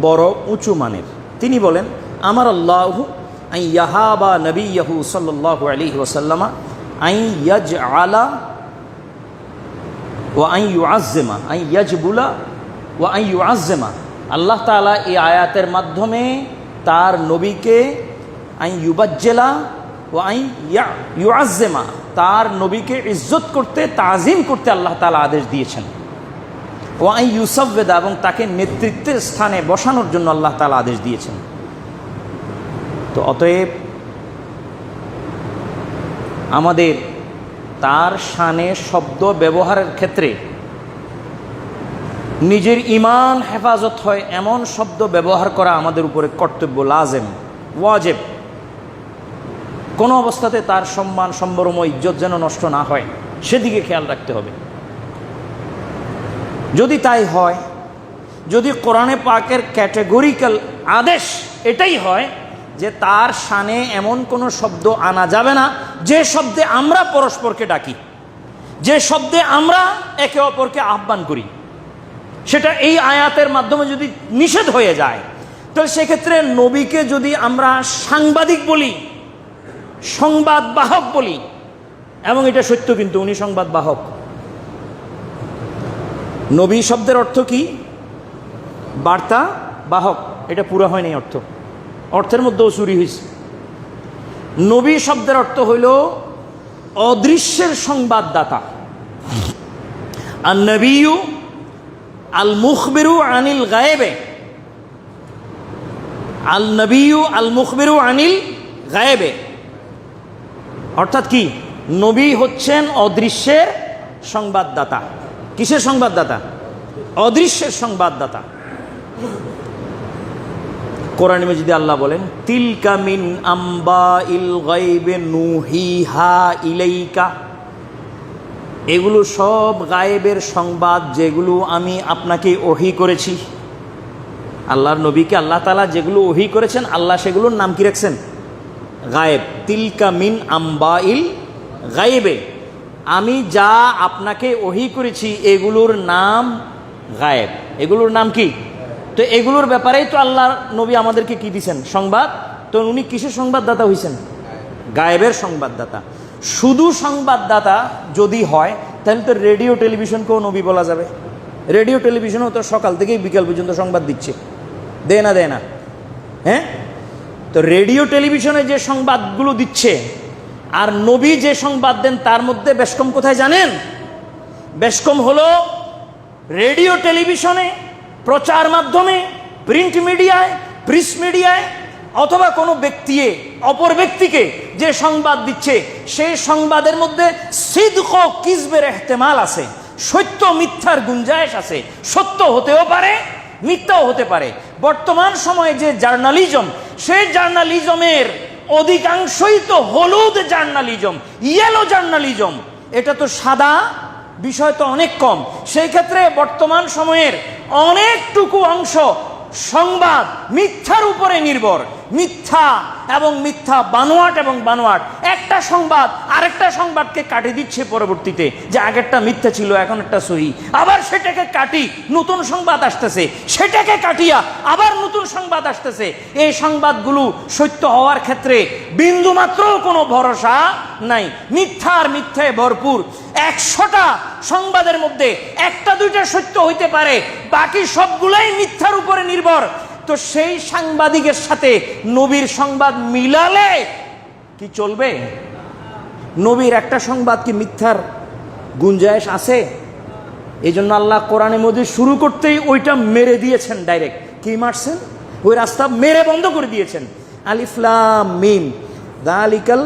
বড় উঁচু মানের। তিনি বলেন, আমার আল্লাহু আন ইয়াহাবা নবিয়্যহু সাল্লাল্লাহু আলাইহি ওয়াসাল্লাম আন ইয়াজআলা ওয়া আন ইউআজ্জিমা, আন ইয়াজবুলা ওয়া আন ইউআজ্জিমা। আল্লাহ তাআলা এই আয়াতের মাধ্যমে তার নবীকে আন ইউবাজ্জিলা ওয়া আন ইউআজ্জিমা, তার নবীকে ইজ্জত করতে, তাজিম করতে আল্লাহ তাআলা আদেশ দিয়েছেন। ওয়া আন ইউসাব্বিদা, এবং তাকে নেতৃত্বের স্থানে বসানোর জন্য আল্লাহ তাআলা আদেশ দিয়েছেন। তো অতএব আমাদের তার শানে শব্দ ব্যবহারের ক্ষেত্রে নিজের ঈমান হেফাজত হয় এমন শব্দ ব্যবহার করা আমাদের উপরে কর্তব্য, লাজেম, ওয়াজিব। কোনো অবস্থাতে তার সম্মান, সম্ভ্রম, ইজ্জত যেন নষ্ট না হয় সেদিকে খেয়াল রাখতে হবে। যদি তাই হয়, যদি কোরআনে পাকের ক্যাটেগরিক্যাল আদেশ এটাই হয় যে তার শানে এমন কোনো শব্দ আনা যাবে না যে শব্দে আমরা পরস্পরকে ডাকি, যে শব্দে আমরা একে অপরকে আহ্বান করি, সেটা এই আয়াতের মাধ্যমে যদি নিষেধ হয়ে যায়, তাহলে সেক্ষেত্রে নবীকে যদি আমরা সাংবাদিক বলি, সংবাদ বাহক বলি, এবং এটা সত্য, কিন্তু উনি সংবাদ বাহক। নবী শব্দের অর্থ কি? বার্তা বাহক। এটা পুরো হয়নি অর্থ, অর্থের মধ্যেও চুরি হয়েছে। নবী শব্দের অর্থ হইল অদৃশ্যের সংবাদদাতা। আর নবিয়্যু আল মুখবিরু আনিল গায়েবে, আল নবিয়্যু আল মুখবিরু আনিল গায়েবে। অর্থাৎ কি? নবী হচ্ছেন অদৃশ্যের সংবাদদাতা। কিসের সংবাদদাতা? অদৃশ্যের সংবাদদাতা। কোরআনে মাজিদে আল্লাহ বলেন, তিলকা মিন আম্বাইল গায়বে নুহিহা ইলাইকা, এগুলো সব গায়েবের সংবাদ যেগুলো আমি আপনাকে ওহী করেছি। আল্লাহর নবীকে আল্লাহ তাআলা যেগুলো ওহী করেছেন, আল্লাহ সেগুলোর নাম কি রাখছেন? গায়েব। তিলকা মিন আম্বাইল গায়েবে, আমি যা আপনাকে ওহী করেছি এগুলোর নাম গায়েব। এগুলোর নাম কি? তো এগুলোর ব্যাপারেই তো আল্লাহর নবী আমাদেরকে কি দিয়েছেন? সংবাদ। তো উনি কিসের সংবাদদাতা হয়েছেন? গায়েবের সংবাদদাতা। শুধু সংবাদদাতা যদি হয় তাহলে তো রেডিও টেলিভিশনকেও নবী বলা যাবে। রেডিও টেলিভিশনও তো সকাল থেকেই বিকাল পর্যন্ত সংবাদ দিচ্ছে, দেয় না? হ্যাঁ, তো রেডিও টেলিভিশনে যে সংবাদগুলো দিচ্ছে আর নবী যে সংবাদ দেন তার মধ্যে বেশকম কোথায় জানেন? বেশকম হলো রেডিও টেলিভিশনে, প্রচার মাধ্যমে, প্রিন্ট মিডিয়ায়, প্রেস মিডিয়ায় অথবা কোনো ব্যক্তি অপর ব্যক্তিকে যে সংবাদ দিচ্ছে সেই সংবাদের মধ্যে সিদক ও কিজবের ইহতিমাল আছে, সত্য মিথ্যার গুঞ্জাইশ আছে। সত্য হতেও পারে, মিথ্যাও হতে পারে। বর্তমান সময়ে যে জার্নালিজম, সেই জার্নালিজমের অধিকাংশই তো হলুদ জার্নালিজম, ইয়েলো জার্নালিজম। এটা তো সাদা বিষয় তো অনেক কম। সেই ক্ষেত্রে বর্তমান সময়ের অনেকটুকু অংশ সংবাদ মিথ্যার উপরে নির্ভর। মিথ্যা এবং মিথ্যা, বানোয়াট এবং বানোয়াট। একটা সংবাদ আরেকটা সংবাদকে কাটি দিচ্ছে পরবর্তীতে, যে আগেরটা মিথ্যা ছিল এখন একটা সহি, আবার সেটাকে কাটি নতুন সংবাদ আসতেছে, সেটাকে কাটিয়া আবার নতুন সংবাদ আসতেছে। এই সংবাদগুলো সত্য হওয়ার ক্ষেত্রে বিন্দুমাত্র কোনো ভরসা নাই। মিথ্যার মিথ্যায় ভরপুর। 100টা সংবাদের মধ্যে একটা দুইটা সত্য হইতে পারে, বাকি সবগুলাই মিথ্যার উপরে নির্ভর। তো সেই সাংবাদিকের সাথে নবীর সংবাদ মিলালে কি চলবে? নবীর একটা সংবাদ কি মিথ্যার গুঞ্জাইশ আছে? এই জন্য আল্লাহ কোরআনে মজিদ শুরু করতেই ওইটা মেরে দিয়েছেন। ডাইরেক্ট কি মারছেন? ওই রাস্তা মেরে বন্ধ করে দিয়েছেন। আলিফ লাম মিম যালিকাল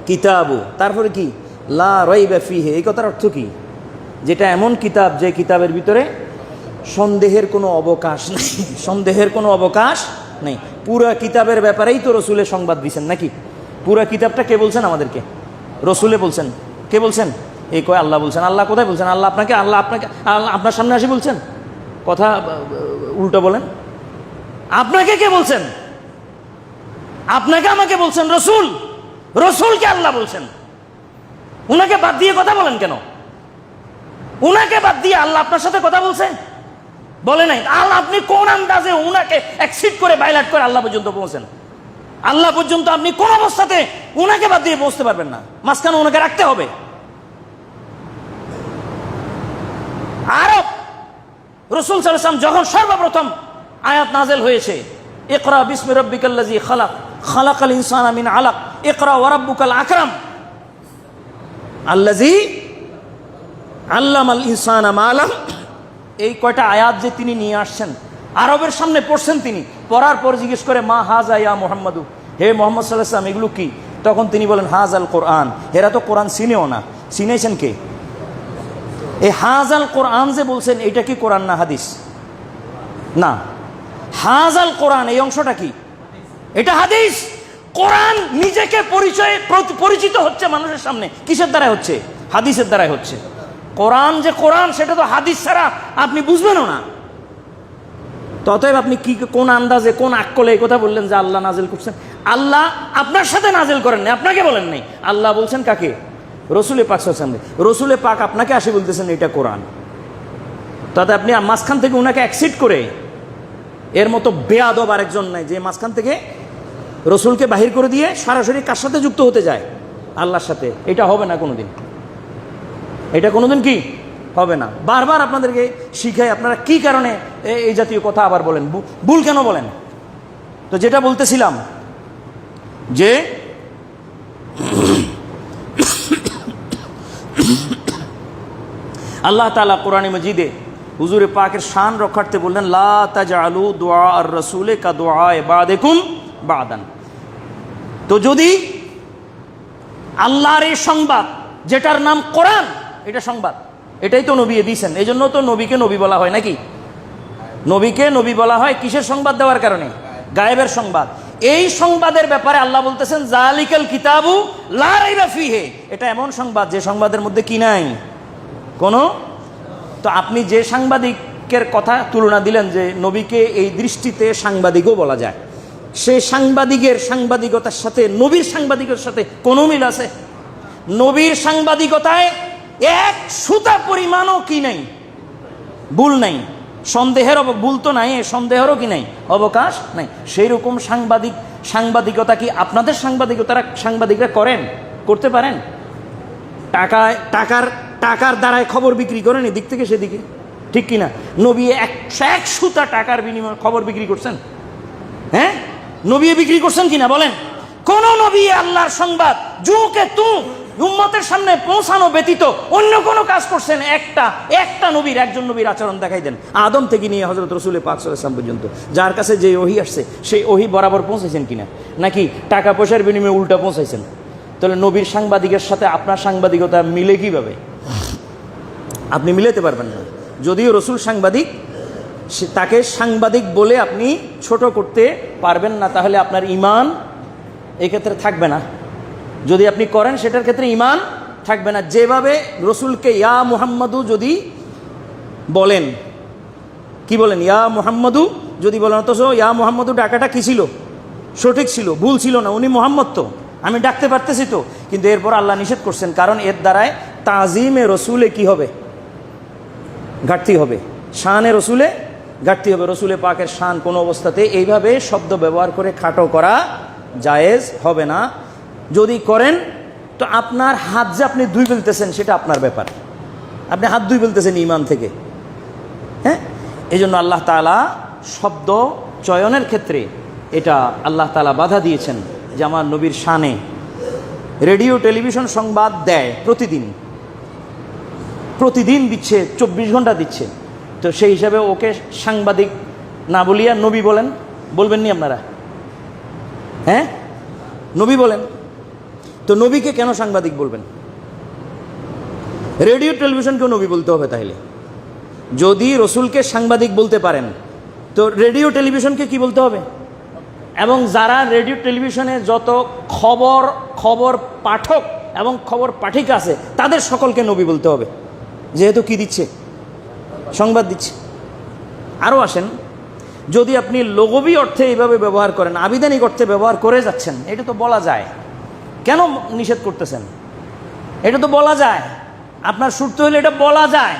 কিতাবু, তারপরে কি? লা রাইবা ফিহি। এই কথার অর্থ কি? যেটা এমন কিতাব যে কিতাবের ভিতরে সন্দেহের কোনো অবকাশ নেই। সন্দেহের কোনো অবকাশ নেই। পুরা কিতাবের ব্যাপারেই তো রসুলের সংবাদ দিয়েছেন নাকি? পুরা কিতাবটা কে বলছেন আমাদেরকে? রসুলে বলছেন। কে বলছেন? এই কয় আল্লাহ বলছেন। আল্লাহ কোথায় বলছেন? আল্লাহ আপনাকে আপনার সামনে আসি বলছেন? কথা উল্টো বলেন। আপনাকে কে বলছেন? আপনাকে আমাকে বলছেন রসুল। রসুলকে আল্লাহ বলছেন। উনাকে বাদ দিয়ে কথা বলেন কেন? উনাকে বাদ দিয়ে আল্লাহ আপনার সাথে কথা বলছে? বলে নাই। আল্লাহ আপনি কোন আন্দাজে উনাকে এক্সিট করে বাইলাট করে আল্লাহ পর্যন্ত পৌঁছেন? আল্লাহ পর্যন্ত আপনি কোন অবস্থাতে উনাকে বাদ দিয়ে পৌঁছতে পারবেন না। মাঝখানে উনাকে রাখতে হবে। আরব রাসূল সাল্লাল্লাহু আলাইহি ওয়াসাল্লাম যখন সর্বপ্রথম আয়াত নাযিল হয়েছে, ইকরা বিসমি রাব্বিকাল্লাযী খালাক, খালাকাল ইনসানা মিন আলাক, ইকরা ওয়া রাব্বুকাল আকরাম আল্লাযী আল্লামাল ইনসানা মা লাম। এই কয়টা আয়াত যে তিনি নিয়ে আসছেন, আরবের সামনে পড়ছেন। তিনি পড়ার পর জিজ্ঞেস করে, মা হাজা ইয়া মুহাম্মাদু, হে মোহাম্মদ সাল্লাল্লাহু আলাইহি ওয়াসাল্লাম এগুলো কি? তখন তিনি বলেন, হাজাল কোরআন। এরা তো কোরআন চিনেও না। চিনেছেন কে? এই হাজাল কোরআন যে বলছেন, এটা কি কোরআন না হাদিস? না, হাজাল কোরআন এই অংশটা কি? এটা হাদিস। কোরআন নিজেকে পরিচিত হচ্ছে মানুষের সামনে কিসের দ্বারাই হচ্ছে? হাদিসের দ্বারাই হচ্ছে। কোরআন যে কোরআন সেটা তো হাদিস ছাড়া আপনি বুঝবেনও না। ততএব আপনি কি কোন আন্দাজে কোন আকলে এই কথা বললেন যে আল্লাহ নাজিল করছেন? আল্লাহ আপনার সাথে নাজিল করেন নাই, আপনাকে বলেন নাই। আল্লাহ বলছেন কাকে? রসুলে পাক সাল্লাল্লাহু আলাইহি ওয়াসাল্লাম। রসুলে পাক আপনাকে আসে বলতেছেন এটা কোরআন। তাতে আপনি মাঝখান থেকে উনাকে অ্যাকসিড করে, এর মতো বেয়াদব আরেকজন নাই যে মাঝখান থেকে রসুলকে বাহির করে দিয়ে সরাসরি কার সাথে যুক্ত হতে যায়? আল্লাহর সাথে। এটা হবে না কোনোদিন। এটা কোনোদিন কি হবে না। বারবার আপনাদেরকে শিখাই, আপনারা কি কারণে এই জাতীয় কথা আবার বলেন? ভুল কেন বলেন? তো যেটা বলতেছিলাম যে আল্লাহ তাআলা কোরআনে মজিদে হুজুরে পাকের শান রক্ষার্থে বললেন, লা তাজআলু দুআ আর রাসূলে কা দুআ বা'দাকুম বা'দান। তো যদি আল্লাহর এই সংবাদ যেটার নাম কোরআন, এটা সংবাদ, এটাই তো নবী দিয়েছেন। এই জন্য তো নবীকে নবী বলা হয় নাকি? নবীকে নবী বলা হয় কিসের সংবাদ দেওয়ার কারণে? গায়েবের সংবাদ। এই সংবাদের ব্যাপারে আল্লাহ বলতেছেন জালিকাল কিতাবু লা রাইবা ফিহি, এটা এমন সংবাদ যে সংবাদের মধ্যে কি নাই কোনো। তো আপনি যে সাংবাদিকের কথা তুলনা দিলেন যে নবীকে এই দৃষ্টিতে সাংবাদিকও বলা যায়, সেই সাংবাদিকের সাংবাদিকতার সাথে নবীর সাংবাদিকের সাথে কোনো মিল আছে? নবীর সাংবাদিকতায় এক সুতা পরিমাণও কি নাই, ভুল নাই, সন্দেহের ভুল তো নাই, সন্দেহেরও কি নাই, অবকাশ নাই। সেই রকম সাংবাদিকতা কি আপনাদের সাংবাদিকরা করেন, করতে পারেন? টাকার দ্বারায় খবর বিক্রি করেন এদিক থেকে সেদিকে, ঠিক কিনা? নবী এক সুতা টাকার বিনিময়ে খবর বিক্রি করছেন? হ্যাঁ, নবী বিক্রি করছেন কিনা বলেন? কোন নবী আল্লাহর সংবাদ জুকে তু উম্মতের সামনে পৌঁছানো ব্যতীত অন্য কোনো কাজ করছেন? একজন নবীর আচরণ দেখাই দেন, আদম থেকে নিয়ে হযরত রাসূল পাক সাল্লাল্লাহু আলাইহি ওয়াসাল্লাম পর্যন্ত, যার কাছে যে ওহী আসছে সেই ওহী বরাবর পৌঁছাইছেন কিনা, নাকি টাকা পয়সার বিনিময়ে উল্টা পৌঁছাইছেন? তাহলে নবীর সাংবাদিকের সাথে আপনার সাংবাদিকতা মিলে কিভাবে? আপনি মিলাতে পারবেন না। যদিও রসুল সাংবাদিক, তাকে সাংবাদিক বলে আপনি ছোট করতে পারবেন না, তাহলে আপনার ঈমান এই ক্ষেত্রে থাকবে না। যদি আপনি করেন সেটার ক্ষেত্রে ঈমান থাকবে না। যেভাবে রসুলকে ইয়া মুহাম্মাদু যদি বলেন, কি বলেন? ইয়া মুহাম্মাদু যদি বলেন, অথচ ইয়া মুহাম্মাদু ডাকাটা কি ছিল? সঠিক ছিল, ভুল ছিল না। উনি মুহাম্মদ, তো আমি ডাকতে পারতেছি তো, কিন্তু এরপর আল্লাহ নিষেধ করছেন, কারণ এর দ্বারায় তাজিমে রসুলে কি হবে? ঘাটতি হবে, শানে রসুলে ঘাটতি হবে। রসুলে পাকের শান কোনো অবস্থাতে এইভাবে শব্দ ব্যবহার করে খাটো করা জায়েজ হবে না। যদি করেন তো আপনার হাত যে আপনি ধুই ফেলতেছেন সেটা আপনার ব্যাপার, আপনি হাত ধুই ফেলতেছেন ঈমান থেকে। হ্যাঁ, এই জন্য আল্লাহ তাআলা শব্দ চয়নের ক্ষেত্রে এটা আল্লাহ তাআলা বাধা দিয়েছেন যে আমার নবীর শানে। রেডিও টেলিভিশন সংবাদ দেয় প্রতিদিন দিচ্ছে, 24 ঘন্টা দিচ্ছে, তো সেই হিসাবে ওকে সাংবাদিক না বলিয়া নবী বলবেন নি আপনারা? হ্যাঁ, নবী বলেন তো, নবীকে কেন সাংবাদিক বলবেন? রেডিও টেলিভিশনকেও নবী বলতে হবে তাহলে? যদি রসুলকে সাংবাদিক বলতে পারেন তো রেডিও টেলিভিশনকে কি বলতে হবে? এবং যারা রেডিও টেলিভিশনে যত খবর পাঠক এবং খবর পাঠিকা আছে তাদের সকলকে নবী বলতে হবে, যেহেতু কি দিচ্ছে? সংবাদ দিচ্ছে। আরও আসেন, যদি আপনি লঘবী অর্থে এইভাবে ব্যবহার করেন, আবিধানিক অর্থে ব্যবহার করে যাচ্ছেন, এটা তো বলা যায়, কেন নিষেধ করতেছেন? এটা তো বলা যায়, আপনার সুরতে হলে এটা বলা যায়।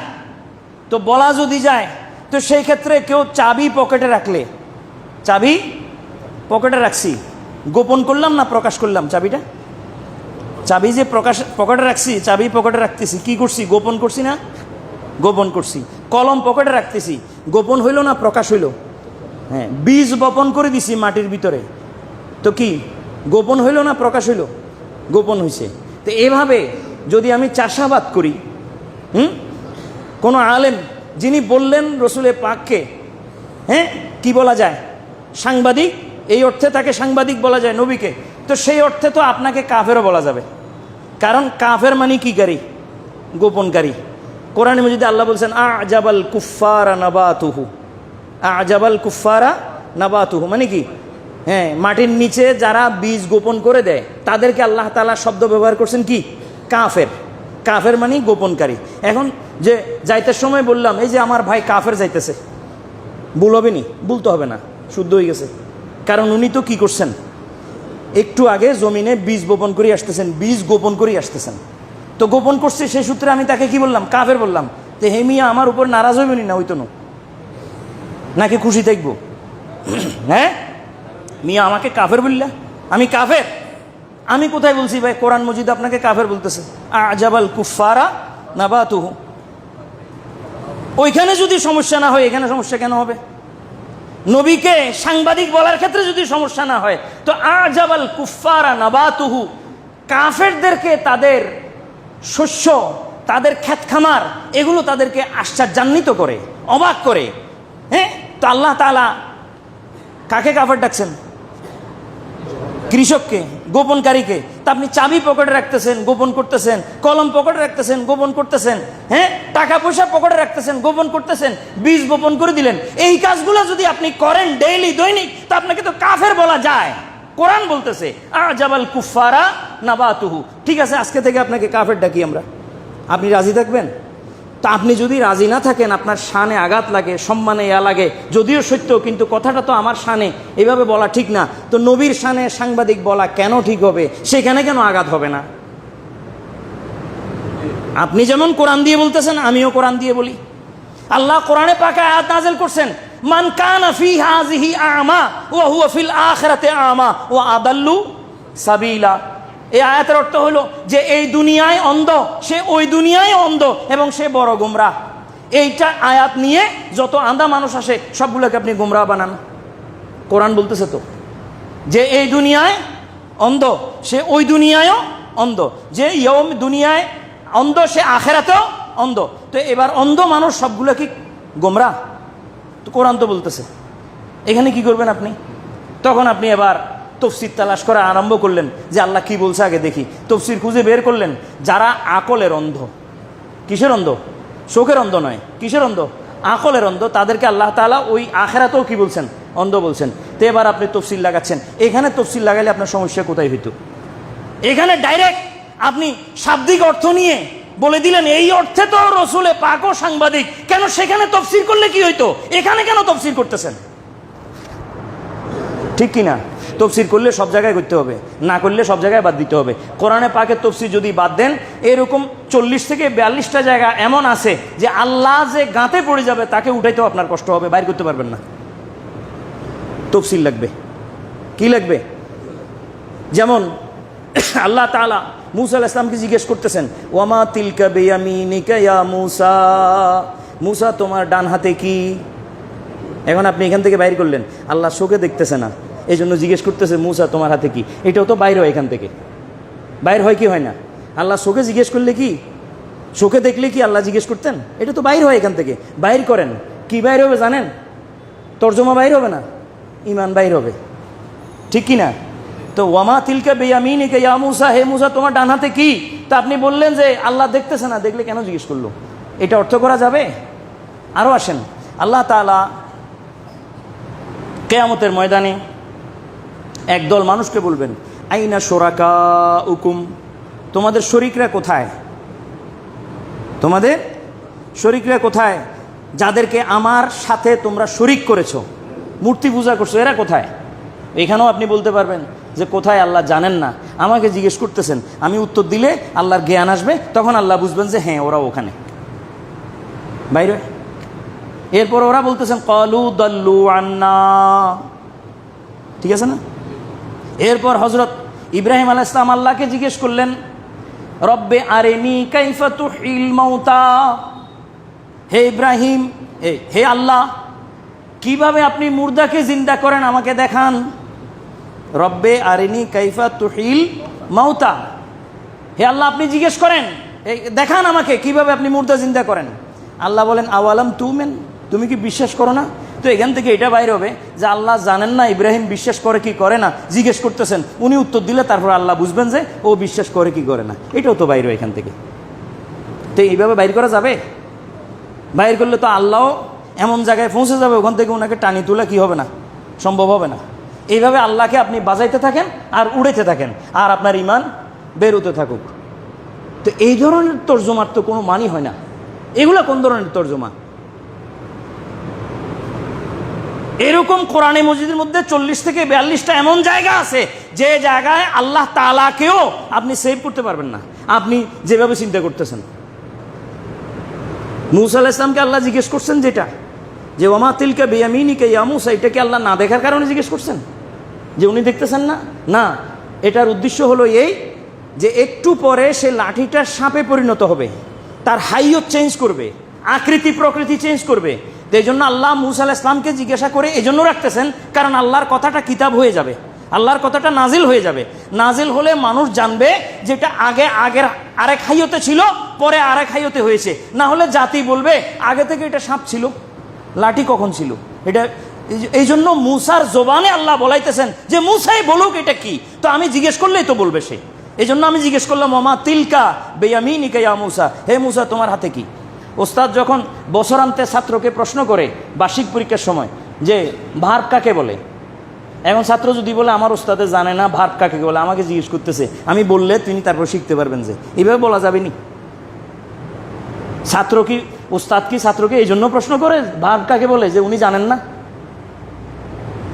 তো বলা যদি যায়, তো সেই ক্ষেত্রে কেউ চাবি পকেটে রাখলে, চাবি পকেটে রাখছি, গোপন করলাম না প্রকাশ করলাম? চাবি যে পকেটে রাখছি, চাবি পকেটে রাখতেছি, কি করছি? গোপন করছি না? গোপন করছি। কলম পকেটে রাখতেছি, গোপন হইল না প্রকাশ হইল? হ্যাঁ, বীজ বপন করে দিছি মাটির ভিতরে, তো কি গোপন হইল না প্রকাশ হইল? গোপন হইছে। তো এভাবে যদি আমি চাষাবাদ করি, কোনো আলেম যিনি বললেন রসুলের পাককে, হ্যাঁ, কি বলা যায়? সাংবাদিক, এই অর্থে তাকে সাংবাদিক বলা যায় নবীকে, তো সেই অর্থে তো আপনাকে কাফেরও বলা যাবে, কারণ কাফের মানে কি কারি? গোপনকারী। কোরআনে মাজিদে আল্লাহ বলছেন আজাবাল কুফারা নাবাতুহু, আজাবাল কুফারা নাবাতুহু মানে কি? হ্যাঁ, মাটির নিচে যারা বীজ গোপন করে দেয় তাদেরকে আল্লাহ তাআলা শব্দ ব্যবহার করছেন কি? কাফের মানে গোপনকারী। এখন যে যাইতে সময় বললাম এই যে আমার ভাই কাফের যাইতেছে, ভুল হবে নি? বলতে হবে না, শুদ্ধ হয়ে গেছে, কারণ উনি তো কি করছেন? একটু আগে জমিনে বীজ বপন করে আসতেছেন, বীজ গোপন করে আসতেছেন, তো গোপন করছে, সেই সূত্রে আমি তাকে কি বললাম? কাফের বললাম। তো হে মিয়া আমার উপর নারাজ হইবনি না? হইতো না, নাকি খুশি থাকবো? হ্যাঁ, মিয়া আমাকে কাফের বললা, আমি কাফের? আমি কোথায় বলছি ভাই? কোরআন মজিদ আপনাকে কাফের বলতেছে, আজাবাল কুফারা নাবাতুহু। ওইখানে যদি সমস্যা না হয়, এখানে সমস্যা কেন হবে? নবীকে সাংবাদিক বলার ক্ষেত্রে যদি সমস্যা না হয়, তো আজাবাল কুফারা নাবাতুহু, কাফেরদেরকে তাদের শস্য, তাদের ক্ষেত খামার, এগুলো তাদেরকে আশ্চর্যান্বিত করে, অবাক করে। হ্যাঁ, তো আল্লাহ তাআলা কাকে কাফের ডাকছেন? কৃষককে, গোপনকারীকে। তা আপনি চাবি পকেটে রাখতেছেন, গোপন করতেছেন, কলম পকেটে রাখতেছেন, গোপন করতেছেন, হ্যাঁ, টাকা পয়সা পকেটে রাখতেছেন, গোপন করতেছেন, বীজ বপন করে দিলেন। এই কাজগুলো যদি আপনি করেন ডেইলি, দৈনিক, তা আপনাকে তো কাফের বলা যায়। কোরআন বলতেছে আজাবাল কুফারা নাবাতুহু। ঠিক আছে, আজকে থেকে আপনাকে কাফের ডাকি আমরা, আপনি রাজি থাকবেন? তা আপনি যদি রাজি না থাকেন, আপনার শানে আঘাত লাগে, সম্মানে লাগে, যদিও সত্য, কিন্তু কথাটা তো আমার শানে, এভাবে বলা ঠিক না। তো নবীর শানে সাংবাদিক বলা কেন ঠিক হবে? সেখানে কেন আঘাত হবে না? আপনি যেমন কোরআন দিয়ে বলতেছেন, আমিও কোরআন দিয়ে বলি। আল্লাহ কোরআনে পাকে আয়াত নাযিল করছেন, মান কানা ফি হাযিহি আ'মা ওয়া হুয়া ফিল আখিরাতি আ'মা ওয়া আদাল্লু সাবিলা। এই আয়াতের অর্থ হলো যে এই দুনিয়ায় অন্ধ, সে ওই দুনিয়ায় অন্ধ এবং সে বড় গোমরাহ। এইটা আয়াত নিয়ে যত আন্ধা মানুষ আসে সবগুলোকে আপনি গোমরাহ বানান। কোরআন বলতেছে তো যে এই দুনিয়ায় অন্ধ, সে ওই দুনিয়ায়ও অন্ধ, যে ইয়ম দুনিয়ায় অন্ধ, সে আখেরাতেও অন্ধ। তো এবার অন্ধ মানুষ সবগুলো কি গোমরাহ? তো কোরআন তো বলতেছে। এখানে কি করবেন আপনি? তখন আপনি এবার তফসির তালাশ করা আরম্ভ করলেন যে আল্লাহ কি বলছে আগে দেখি। তফসির খুঁজে বের করলেন যারা আকলের অন্ধ। কিসের অন্ধ? চোখের অন্ধ নয়, কিসের অন্ধ? আকলের অন্ধ। তাদেরকে আল্লাহ তাআলা ওই আখেরাতেও কি বলছেন? অন্ধ বলছেন। তো এবার আপনি তফসির লাগাচ্ছেন। এখানে তফসির লাগাইলে আপনার সমস্যা কোথায় হইতো? এখানে ডাইরেক্ট আপনি শাব্দিক অর্থ নিয়ে বলে দিলেন এই অর্থে তো রসুলে পাকও সাংবাদিক, কেন সেখানে তফসির করলে কি হইতো? এখানে কেন তফসির করতেছেন? ঠিক কিনা? তফসির করলে সব জায়গায় করতে হবে, না করলে সব জায়গায় বাদ দিতে হবে। কোরআনে পাকের তফসির যদি বাদ দেন, এরকম 40 থেকে 42টা জায়গা এমন আছে যে আল্লাহ যে গাঁতে পড়ে যাবে তাকে উঠাইতেও আপনার কষ্ট হবে, বাইর করতে পারবেন না। তফসির লাগবে। কি লাগবে? যেমন আল্লাহ তাআলা মূসা আলাইহিস সালামকে জিজ্ঞেস করতেছেন, ওয়ামা তিলকা বিয়ামিনিকা ইয়া মূসা, মূসা তোমার ডান হাতে কি? এখন আপনি এখান থেকে বাইর করলেন, আল্লাহ চোখে দেখতেছে না, এই জন্য জিজ্ঞেস করতেছে মূসা তোমার হাতে কি? এটাও তো বাইর হয় এখান থেকে। বাইর হয় কি হয় না? আল্লাহ চোখে জিজ্ঞেস করলে কি, চোখে দেখলে কি আল্লাহ জিজ্ঞেস করতেন? এটা তো বাইর হয় এখান থেকে। বাইর করেন, কি বাইর হবে জানেন? তর্জমা বাইর হবে না, ইমান বাইর হবে। ঠিক কি না? তো ওয়ামা তিলকা বিয়ামিনিকা ইয়া মূসা, হে মূসা তোমার ডান হাতে কি? তা আপনি বললেন যে আল্লাহ দেখতেছে না, দেখলে কেন জিজ্ঞেস করলো? এটা অর্থ করা যাবে? আরও আসেন, আল্লাহ তাআলা কিয়ামতের ময়দানে একদল মানুষকে বলবেন, আইনা শুরাকাউকুম, তোমাদের শরীকরা কোথায়? তোমাদের শরীকরা কোথায়? যাদেরকে আমার সাথে তোমরা শরীক করেছো, মূর্তি পূজা করছো, এরা কোথায়? এখানেও আপনি বলতে পারবেন যে কোথায় আল্লাহ জানেন না, আমাকে জিজ্ঞেস করতেছেন। আমি উত্তর দিলে আল্লাহর জ্ঞান আসবে, তখন আল্লাহ বুঝবেন যে হ্যাঁ ওরা ওখানে বাইরে। এরপর ওরা বলতেছেন ক্বালু দাল্লু আন্না, ঠিক আছে না? এরপর হযরত ইব্রাহিম আলাইহিস সালাম আল্লাহকে জিজ্ঞেস করলেন, রব্বে আরিনি কাইফা তুহিল মাউতা, হে ইব্রাহিম, হে আল্লাহ, কিভাবে আপনি মুর্দাকে জিন্দা করেন আমাকে দেখান। রব্বে আরিনি কাইফা তুহিল মাউতা, হে আল্লাহ আপনি জিজ্ঞেস করেন, দেখান আমাকে কিভাবে আপনি মুর্দা জিন্দা করেন। আল্লাহ বলেন আওয়ালাম তুমেন, তুমি কি বিশ্বাস করো না? তো এখান থেকে এটা বাইর হবে যে আল্লাহ জানেন না ইব্রাহিম বিশ্বাস করে কি করে না, জিজ্ঞেস করতেছেন, উনি উত্তর দিলে তারপর আল্লাহ বুঝবেন যে ও বিশ্বাস করে কি করে না। এটাও তো বাইর হয় এখান থেকে। তো এইভাবে বাইর করা যাবে? বাইর করলে তো আল্লাহ এমন জায়গায় পৌঁছে যাবে, ওখান থেকে ওনাকে টানি তোলা কি হবে না, সম্ভব হবে না। এইভাবে আল্লাহকে আপনি বাজাইতে থাকেন আর উড়াইতে থাকেন, আর আপনার ইমান বেরোতে থাকুক। তো এই ধরনের তর্জমার তো কোনো মানই হয় না। এগুলা কোন ধরনের তর্জমা? এরকম কোরআনে মজিদের মধ্যে 40 থেকে 42টা এমন জায়গা আছে যে জায়গায় আল্লাহ তাআলাকেও আপনি সেভ করতে পারবেন না, আপনি যেভাবে চিন্তা করতেছেন। মূসা আলাইহিস সালামকে আল্লাহ জিজ্ঞেস করছেন যেটা, যে ওয়ামা তিলকা বিয়ামিনিকা ইয়া মূসা, এটাকে আল্লাহ না দেখার কারণে জিজ্ঞেস করছেন যে উনি দেখতেছেন না? না, এটার উদ্দেশ্য হলো এই যে একটু পরে সে লাঠিটার সাপে পরিণত হবে, তার হাইয়ত চেঞ্জ করবে, আকৃতি প্রকৃতি চেঞ্জ করবে। তো এই জন্য আল্লাহ মূসা আলাইহিস সালামকে জিজ্ঞাসা করে এই জন্য রাখতেছেন, কারণ আল্লাহর কথাটা কিতাব হয়ে যাবে, আল্লাহর কথাটা নাজিল হয়ে যাবে। নাজিল হলে মানুষ জানবে যেটা আগের আরেক হাইয়তে ছিল, পরে আরেক হাইয়তে হয়েছে। না হলে জাতি বলবে আগে থেকে এটা সাপ ছিল, লাঠি কখন ছিল এটা। এই জন্য মূসার জবানে আল্লাহ বলাইতেছেন যে মূসাই বলুক এটা কি, তো আমি জিজ্ঞেস করলেই তো বলবে সে। এই জন্য আমি জিজ্ঞেস করলাম ওমা তিলকা বেয়ামিনিকা ইয়া মুসা, হে মুসা তোমার হাতে কি? ওস্তাদ যখন বছরান্তে ছাত্রকে প্রশ্ন করে বার্ষিক পরীক্ষার সময় যে ভার্ব কাকে বলে, এখন ছাত্র যদি বলে আমার ওস্তাদে জানে না ভার্ব কাকে বলে, আমাকে জিজ্ঞেস করতেছে, আমি বললে তিনি তারপর শিখতে পারবেন যে এইভাবে বলা যাবে নি। ছাত্র কি ওস্তাদ কি ছাত্রকে এই জন্য প্রশ্ন করে ভার্ব কাকে বলে যে উনি জানেন না?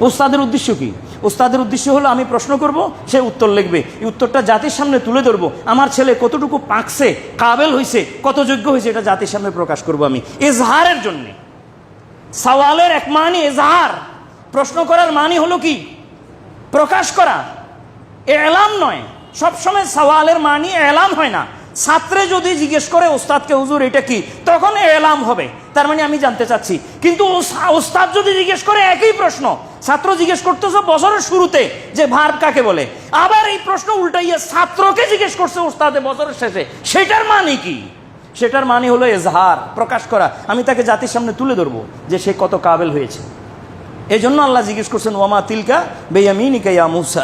ওস্তাদের উদ্দেশ্য কি? ওস্তাদের উদ্দেশ্য হলো আমি প্রশ্ন করব, সে উত্তর লিখবে, এই উত্তরটা জাতির সামনে তুলে ধরবো, আমার ছেলে কতটুকু পাকছে, কাবেল হয়েছে, কত যোগ্য হয়েছে, এটা জাতির সামনে প্রকাশ করব আমি এজহারের জন্যে। সওয়ালের এক মানি এজহার, প্রশ্ন করার মানি হলো কি? প্রকাশ করা, এলাম নয়। সবসময় সওয়ালের মানি এলাম হয় না। ছাত্রে যদি জিজ্ঞেস করে ওস্তাদকে হুজুর এটা কি, তখন এলাম হবে, তার মানে আমি জানতে চাচ্ছি। কিন্তু ওস্তাদ যদি জিজ্ঞেস করে একই প্রশ্ন, ছাত্র জিজ্ঞেস করতেছে বছরের শুরুতে যে ভার্ব কাকে বলে, আবার এই প্রশ্ন উল্টাইয়া ছাত্রকে জিজ্ঞেস করছে ওস্তাদে বছরের শেষে, সেটার মানে কি? সেটার মানে হলো এজহার, প্রকাশ করা। আমি তাকে জাতির সামনে তুলে ধরবো যে সে কত কাবেল হয়েছে। এই জন্য আল্লাহ জিজ্ঞেস করছেন ওয়ামা তিলকা বেয়ামিনিকা ইয়া মুসা,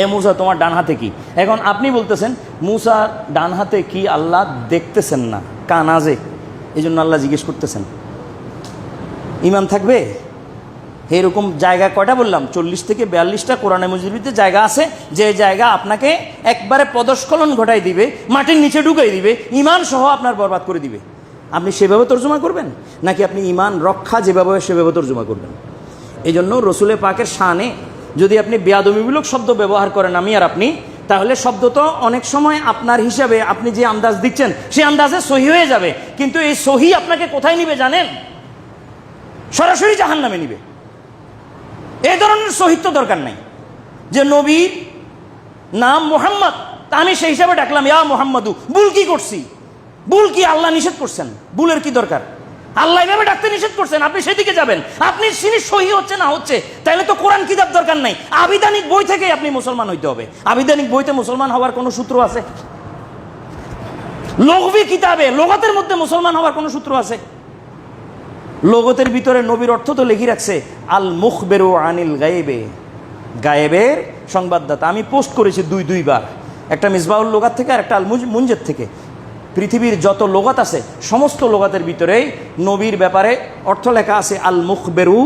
এ মুসা তোমার ডান হাতে কি? এখন আপনি বলতেছেন মুসা ডান হাতে কি আল্লাহ দেখতেছেন না, কানাজে, এই জন্য আল্লাহ জিজ্ঞেস করতেছেন। ইমান থাকবে? এরকম জায়গা কয়টা বললাম? 40 থেকে 42টা কোরআনে মজিদে জায়গা আছে, যে জায়গা আপনাকে একবারে পদস্খলন ঘটাই দিবে, মাটির নিচে ঢুকাই দিবে, ইমান সহ আপনার বরবাদ করে দিবে। আপনি সেভাবে তর্জমা করবেন নাকি আপনি ইমান রক্ষা যেভাবে সেভাবে তর্জমা করবেন? এই জন্য রসুলে পাকের শানে যদি আপনি বেয়াদবিমূলক শব্দ ব্যবহার করেন আমি আর আপনি, তাহলে শব্দ তো অনেক সময় আপনার হিসাবে আপনি যে আন্দাজ দিচ্ছেন সেই আন্দাজে সহি হয়ে যাবে, কিন্তু এই সহি আপনাকে কোথায় নিবে জানেন? সরাসরি জাহান্নামে নিবে। এই ধরনের সহিত্য দরকার নাই যে নবীর নাম মুহাম্মদ, তা আমি সেই হিসাবে ডাকলাম ইয়া মুহাম্মাদু। ভুল কি করছি? ভুল কি আল্লাহ নিষেধ করছেন? ভুলের কি দরকার? আল্লাহ এভাবে ডাকতে নিষেধ করছেন, আপনি সেদিকে যাবেন। আপনি জিনিস সহি হচ্ছে না হচ্ছে, তাহলে তো কোরআন কিতাব দরকার নাই, আবিধানিক বই থেকে আপনি মুসলমান হইতে হবে। আবিধানিক বইতে মুসলমান হওয়ার কোনো সূত্র আছে? লঘবি কিতাবে লোগতের মধ্যে মুসলমান হওয়ার কোনো সূত্র আছে? লোগতের ভিতরে নবীর অর্থ তো লিখে রাখছে আল মুখবেরু আনিল গায়েবে, গায়েবের সংবাদদাতা। আমি পোস্ট করেছি দুইবার, একটা মিসবাউল লোগাত থেকে আর একটা আল মুনজের থেকে। পৃথিবীর যত লোগাত আছে সমস্ত লোগাতের ভিতরেই নবীর ব্যাপারে অর্থ লেখা আছে আল মুখবেরু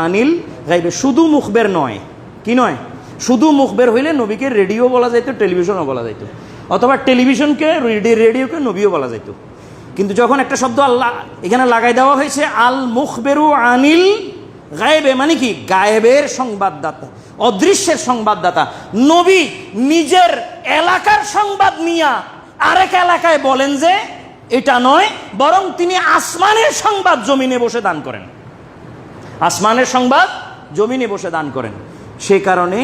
আনিল গায়েবে। শুধু মুখবের নয়, কি নয়? শুধু মুখবের হইলে নবীকে রেডিও বলা যাইতো, টেলিভিশনও বলা যাইতো, অথবা টেলিভিশনকে রেডিওকে নবীও বলা যাইতো। কিন্তু যখন একটা শব্দ আল্লাহ এখানে লাগাই দেওয়া হয়েছে আল মুখবেরু আনিল গায়েবে, মানে কি? গায়েবের সংবাদদাতা, অদৃশ্যের সংবাদদাতা। নবী নিজের এলাকার সংবাদ নিয়া আরেক এলাকায় বলেন যে এটা নয়, বরং তিনি আসমানের সংবাদ জমিনে বসে দান করেন। আসমানের সংবাদ জমিনে বসে দান করেন। সে কারণে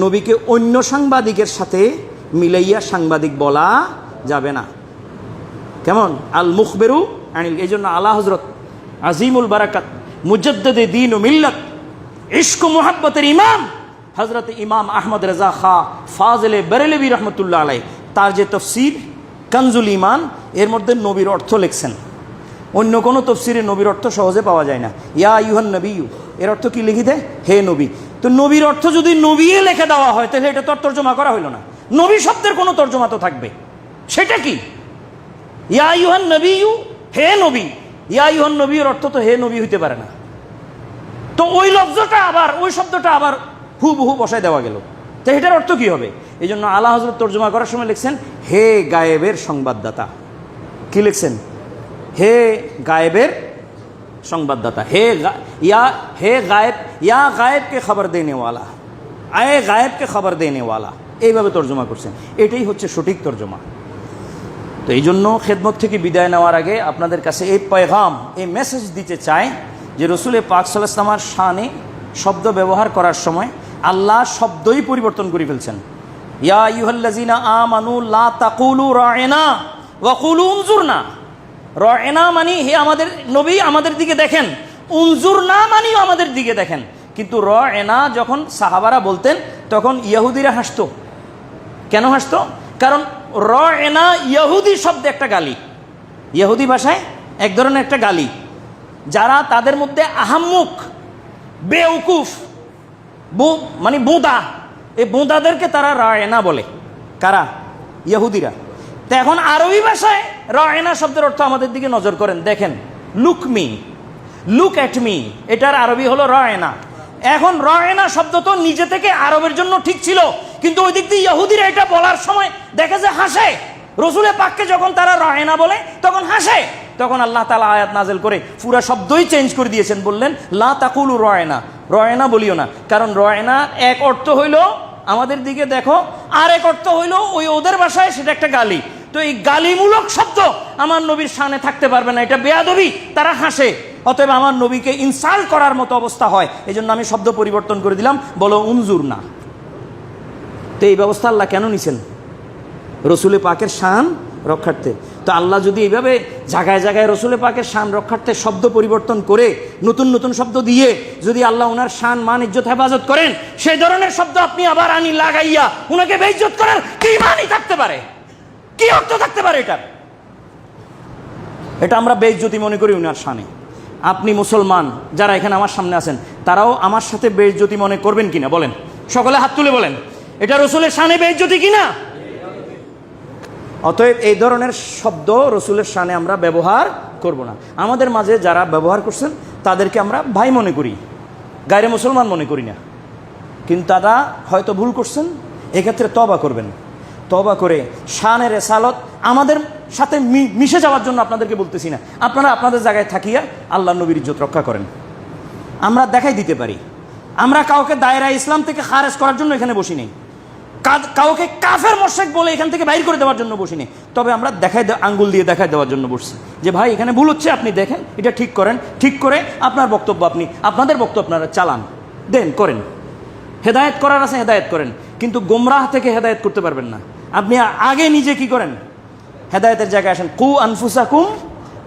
নবীকে অন্য সাংবাদিকের সাথে মিলাইয়া সাংবাদিক বলা যাবে না। কেমন? আল মুখবেরু আনিল। এই জন্য আলা হজরত আজিমুল বারাকাত মুজাদ্দিদে দ্বীন ও মিল্লাত ইশক মুহাব্বতের ইমাম হজরত ইমাম আহমদ রেজা খা ফাজলে বেরেলভী রহমতুল্লাহ আলাই, তার যে তফসির কানজুল ইমান, এর মধ্যে নবীর অর্থ লিখছেন। অন্য কোনো তফসিরে নবীর অর্থ সহজে পাওয়া যায় না। ইয়া আইয়ুহান নবিয়্যু, এর অর্থ কি লিখি দেয়? হে নবী। তো নবীর অর্থ যদি নবীয়ে লিখে দেওয়া হয় তাহলে এটা তো তর্জমা করা হইল না। নবী শব্দের কোনো তর্জমা তো থাকবে, সেটা কি? ইয়া আইয়ুহান নবিয়্যু, হে নবী। ইয়া আইয়ুহান নবিয়্যুর অর্থ তো হে নবী হইতে পারে না। তো ওই লফজটা আবার, ওই শব্দটা আবার হুবহু বসায় দেওয়া গেল, তো এটার অর্থ কি হবে? এই জন্য আলা হযরত তর্জমা করার সময় লিখছেন হে গায়েবের সংবাদদাতা। কি লিখছেন? হে গায়েবের সংবাদদাতা। হে গায়েব, ইয়া গায়েবকে খবর দেনে ওয়ালা, আয়ে গায়েবকে খবর দেনে ওয়ালা, এইভাবে তর্জমা করছেন। এটাই হচ্ছে সঠিক তর্জমা। তো এই জন্য খেদমত থেকে বিদায় নেওয়ার আগে আপনাদের কাছে এই পয়গাম, এই মেসেজ দিতে চাই যে রসুল পাক সাল্লাল্লাহু আলাইহি ওয়াসাল্লামের শানে শব্দ ব্যবহার করার সময় আল্লাহ শব্দই পরিবর্তন করে ফেলছেন। ইয়া আইয়ুহাল্লাযিনা আমানু লা তাকুলু রা'না ওয়া কুলু উনজুরনা। রা'না মানে হে আমাদের নবী আমাদের দিকে দেখেন, উনজুরনা মানে আমাদের দিকে দেখেন। কিন্তু রা'না যখন সাহাবারা বলতেন তখন ইহুদিরা হাসতো। কেন হাসতো? কারণ রা'না ইহুদি শব্দে একটা গালি, ইহুদি ভাষায় এক ধরনের একটা গালি। যারা তাদের মধ্যে আহাম্মুক, বেউকুফ, মানে বোঁদা, এই বোঁদাদেরকে তারা রায়না বলে। কারা? ইহুদিরা। তো এখন আরবি ভাষায় রায়না শব্দের অর্থ আমাদের দিকে নজর করেন, দেখেন, look me, look at me, এটার আরবি হলো রায়না। এখন রায়না শব্দ তো নিজে থেকে আরবের জন্য ঠিক ছিল, কিন্তু ওই দিক দিয়ে ইহুদিরা এটা বলার সময় দেখে যে হাসে। রসুলে পাককে যখন তারা রায়না বলে তখন হাসে। তখন আল্লাহ তাআলা আয়াত নাজেল করে পুরা শব্দই চেঞ্জ করে দিয়েছেন, বললেন লা তাকুলু রায়না, রায়না বলিও না। কারণ রায়না এক অর্থ হইল আমাদের দিকে দেখো, আর এক অর্থ হইল ওই ওদের ভাষায় সেটা একটা গালি। তো এই গালিমূলক শব্দ আমার নবীর সামনে থাকতে পারবে না, এটা বেয়াদবি, তারা হাসে। অতএব আমার নবীকে ইনসাল্ট করার মতো অবস্থা হয়, এই জন্য আমি শব্দ পরিবর্তন করে দিলাম, বলো উনজুর না। তো এই ব্যবস্থা আল্লাহ কেন নিছেন? রসুলে পাকের শান রক্ষার্থে। তো আল্লাহ যদি এইভাবে জায়গায় জায়গায় রসুলে পাকের শান রক্ষার্থে শব্দ পরিবর্তন করে নতুন নতুন শব্দ দিয়ে যদি আল্লাহ ওনার শান মান ইজ্জত হেফাজত করেন, সেই ধরনের শব্দ আপনি আবার আনি লাগাইয়া উনাকে বেইজ্জত করার কি মানই থাকতে পারে? কি অর্থ থাকতে পারে এটার? এটা আমরা বেইজ্জতি মনে করি উনার শানে। আপনি মুসলমান যারা এখানে আমার সামনে আছেন, তারাও আমার সাথে বেইজ্জতি মনে করবেন কিনা বলেন? সকলে হাত তুলে বলেন, এটা রসুলের শানে বেইজ্জতি কিনা? অতএব এই ধরনের শব্দ রসুলের শানে আমরা ব্যবহার করব না। আমাদের মাঝে যারা ব্যবহার করছেন তাদেরকে আমরা ভাই মনে করি, গায়রে মুসলমান মনে করি না। কিন্তু তারা হয়তো ভুল করছেন, এক্ষেত্রে তওবা করবেন। তওবা করে শানের রেসালত আমাদের সাথে মিশে যাওয়ার জন্য আপনাদেরকে বলতেছি না, আপনারা আপনাদের জায়গায় থাকিয়া আল্লাহ নবীর ইজ্জত রক্ষা করেন। আমরা দেখাই দিতে পারি, আমরা কাউকে দায়রা ইসলাম থেকে খারেজ করার জন্য এখানে বসি নেই, কাউকে কাফের মোশরিক বলে এখান থেকে বাইর করে দেওয়ার জন্য বসিনি। তবে আমরা আঙ্গুল দিয়ে দেখাই দেওয়ার জন্য বসছি যে ভাই এখানে ভুল হচ্ছে, আপনি দেখেন, এটা ঠিক করেন, ঠিক করে আপনার বক্তব্য আপনাদের বক্তব্য আপনারা চালান, দেন, করেন। হেদায়েত করার আছে হেদায়েত করেন, কিন্তু গোমরাহ থেকে হেদায়েত করতে পারবেন না। আপনি আগে নিজে কি করেন? হেদায়েতের জায়গায় আসেন। কু আনফুসাকুম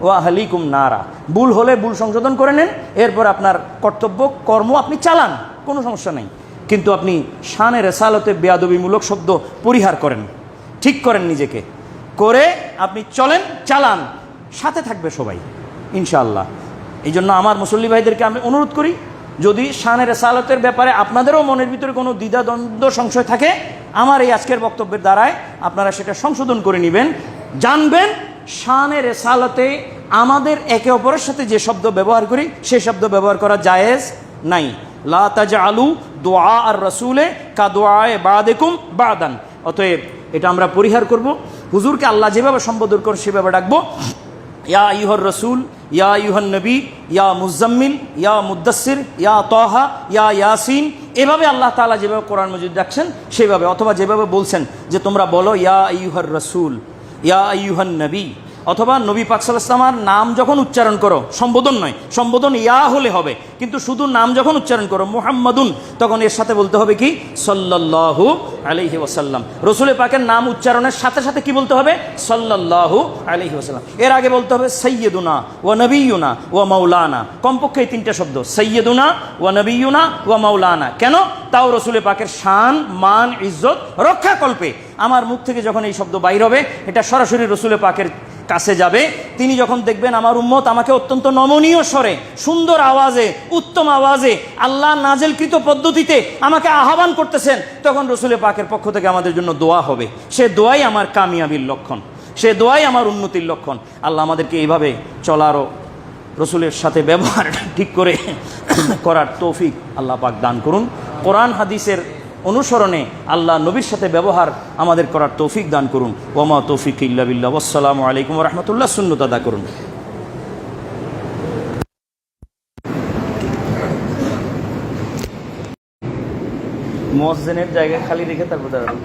ওয়া আহলিকুম নারা। ভুল হলে ভুল সংশোধন করে নেন, এরপর আপনার কর্তব্য কর্ম আপনি চালান, কোনো সমস্যা নেই। কিন্তু আপনি শানে রেসালতে বেয়াদবিমূলক শব্দ পরিহার করেন, ঠিক করেন, নিজেকে করে আপনি চলেন, চালান, সাথে থাকবে সবাই ইনশাআল্লাহ। এই জন্য আমার মুসল্লি ভাইদেরকে আমি অনুরোধ করি, যদি শানে রেসালতের ব্যাপারে আপনাদেরও মনের ভিতরে কোনো দ্বিধাদ্বন্দ্ব সংশয় থাকে, আমার এই আজকের বক্তব্যের দ্বারায় আপনারা সেটা সংশোধন করে নেবেন। জানবেন শানে রেসালতে আমাদের একে অপরের সাথে যে শব্দ ব্যবহার করি সেই শব্দ ব্যবহার করা জায়েজ নাই। লা তাজআলু দুআ আর রাসূলে কা দুআয়ে বাদিকুম বাদান। অতএব এটা আমরা পরিহার করব। হুজুরকে আল্লাহ যেভাবে সম্বোধন করে সেভাবে ডাকবো, ইয়া আইয়ুহার রাসূল, ইয়া আইয়ুহান নবী, ইয়া মুজাম্মিল, ইয়া মুদ্দাসসির, ইয়া তাহা, ইয়া ইয়াসিন, এভাবে আল্লাহ তাআলা যেভাবে কোরআন মাজিদ ডাকছেন সেভাবে, অথবা যেভাবে বলছেন যে তোমরা বলো ইয়া আইয়ুহার রাসূল, ইয়া আইয়ুহান নবী, অথবা নবী পাক সাল্লাল্লাহু আলাইহি ওয়াসাল্লামের নাম যখন উচ্চারণ করো, সম্বোধন নয়, সম্বোধন ইয়া হলে হবে, কিন্তু শুধু নাম যখন উচ্চারণ করো মুহাম্মাদুন, তখন এর সাথে বলতে হবে কি সাল্লাল্লাহু আলাইহি ওয়াসাল্লাম। রসুল পাকের নাম উচ্চারণের সাথে সাথে কি বলতে হবে? সাল্লাল্লাহু আলাইহি ওয়াসাল্লাম। এর আগে বলতে হবে সাইয়্যিদুনা ওয়া নবিয়্যুনা ওয়া মাওলানা। কমপক্ষে এই তিনটা শব্দ, সাইয়্যিদুনা ওয়া নবিয়্যুনা ওয়া মাওলানা। কেন? তাও রসুল পাকের শান মান ইজ্জত রক্ষা কল্পে। আমার মুখ থেকে যখন এই শব্দ বাইর হবে, এটা সরাসরি রসুল পাকের কাছে যাবে। তিনি যখন দেখবেন আমার উম্মত আমাকে অত্যন্ত নমনীয় স্বরে, সুন্দর আওয়াজে, উত্তম আওয়াজে, আল্লাহ নাজেলকৃত পদ্ধতিতে আমাকে আহ্বান করতেছেন, তখন রসুল পাকের পক্ষ থেকে আমাদের জন্য দোয়া হবে। সে দোয়াই আমার কামিয়াবির লক্ষণ, সে দোয়াই আমার উন্নতির লক্ষণ। আল্লাহ আমাদেরকে এইভাবে চলারও রসুলের সাথে ব্যবহার ঠিক করে করার তৌফিক আল্লাহ পাক দান করুন। কোরআন হাদিসের অনুসরণে আল্লাহ নবীর সাথে ব্যবহার আমাদের করার তৌফিক দান করুন। ওমা তৌফিক ইল্লা বিল্লাহ। আসসালামু আলাইকুম ওয়া রাহমাতুল্লাহ। সুন্নত আদা করুন। মুয়াজ্জিনের জায়গা খালি রেখে তারপর দাঁড়ান।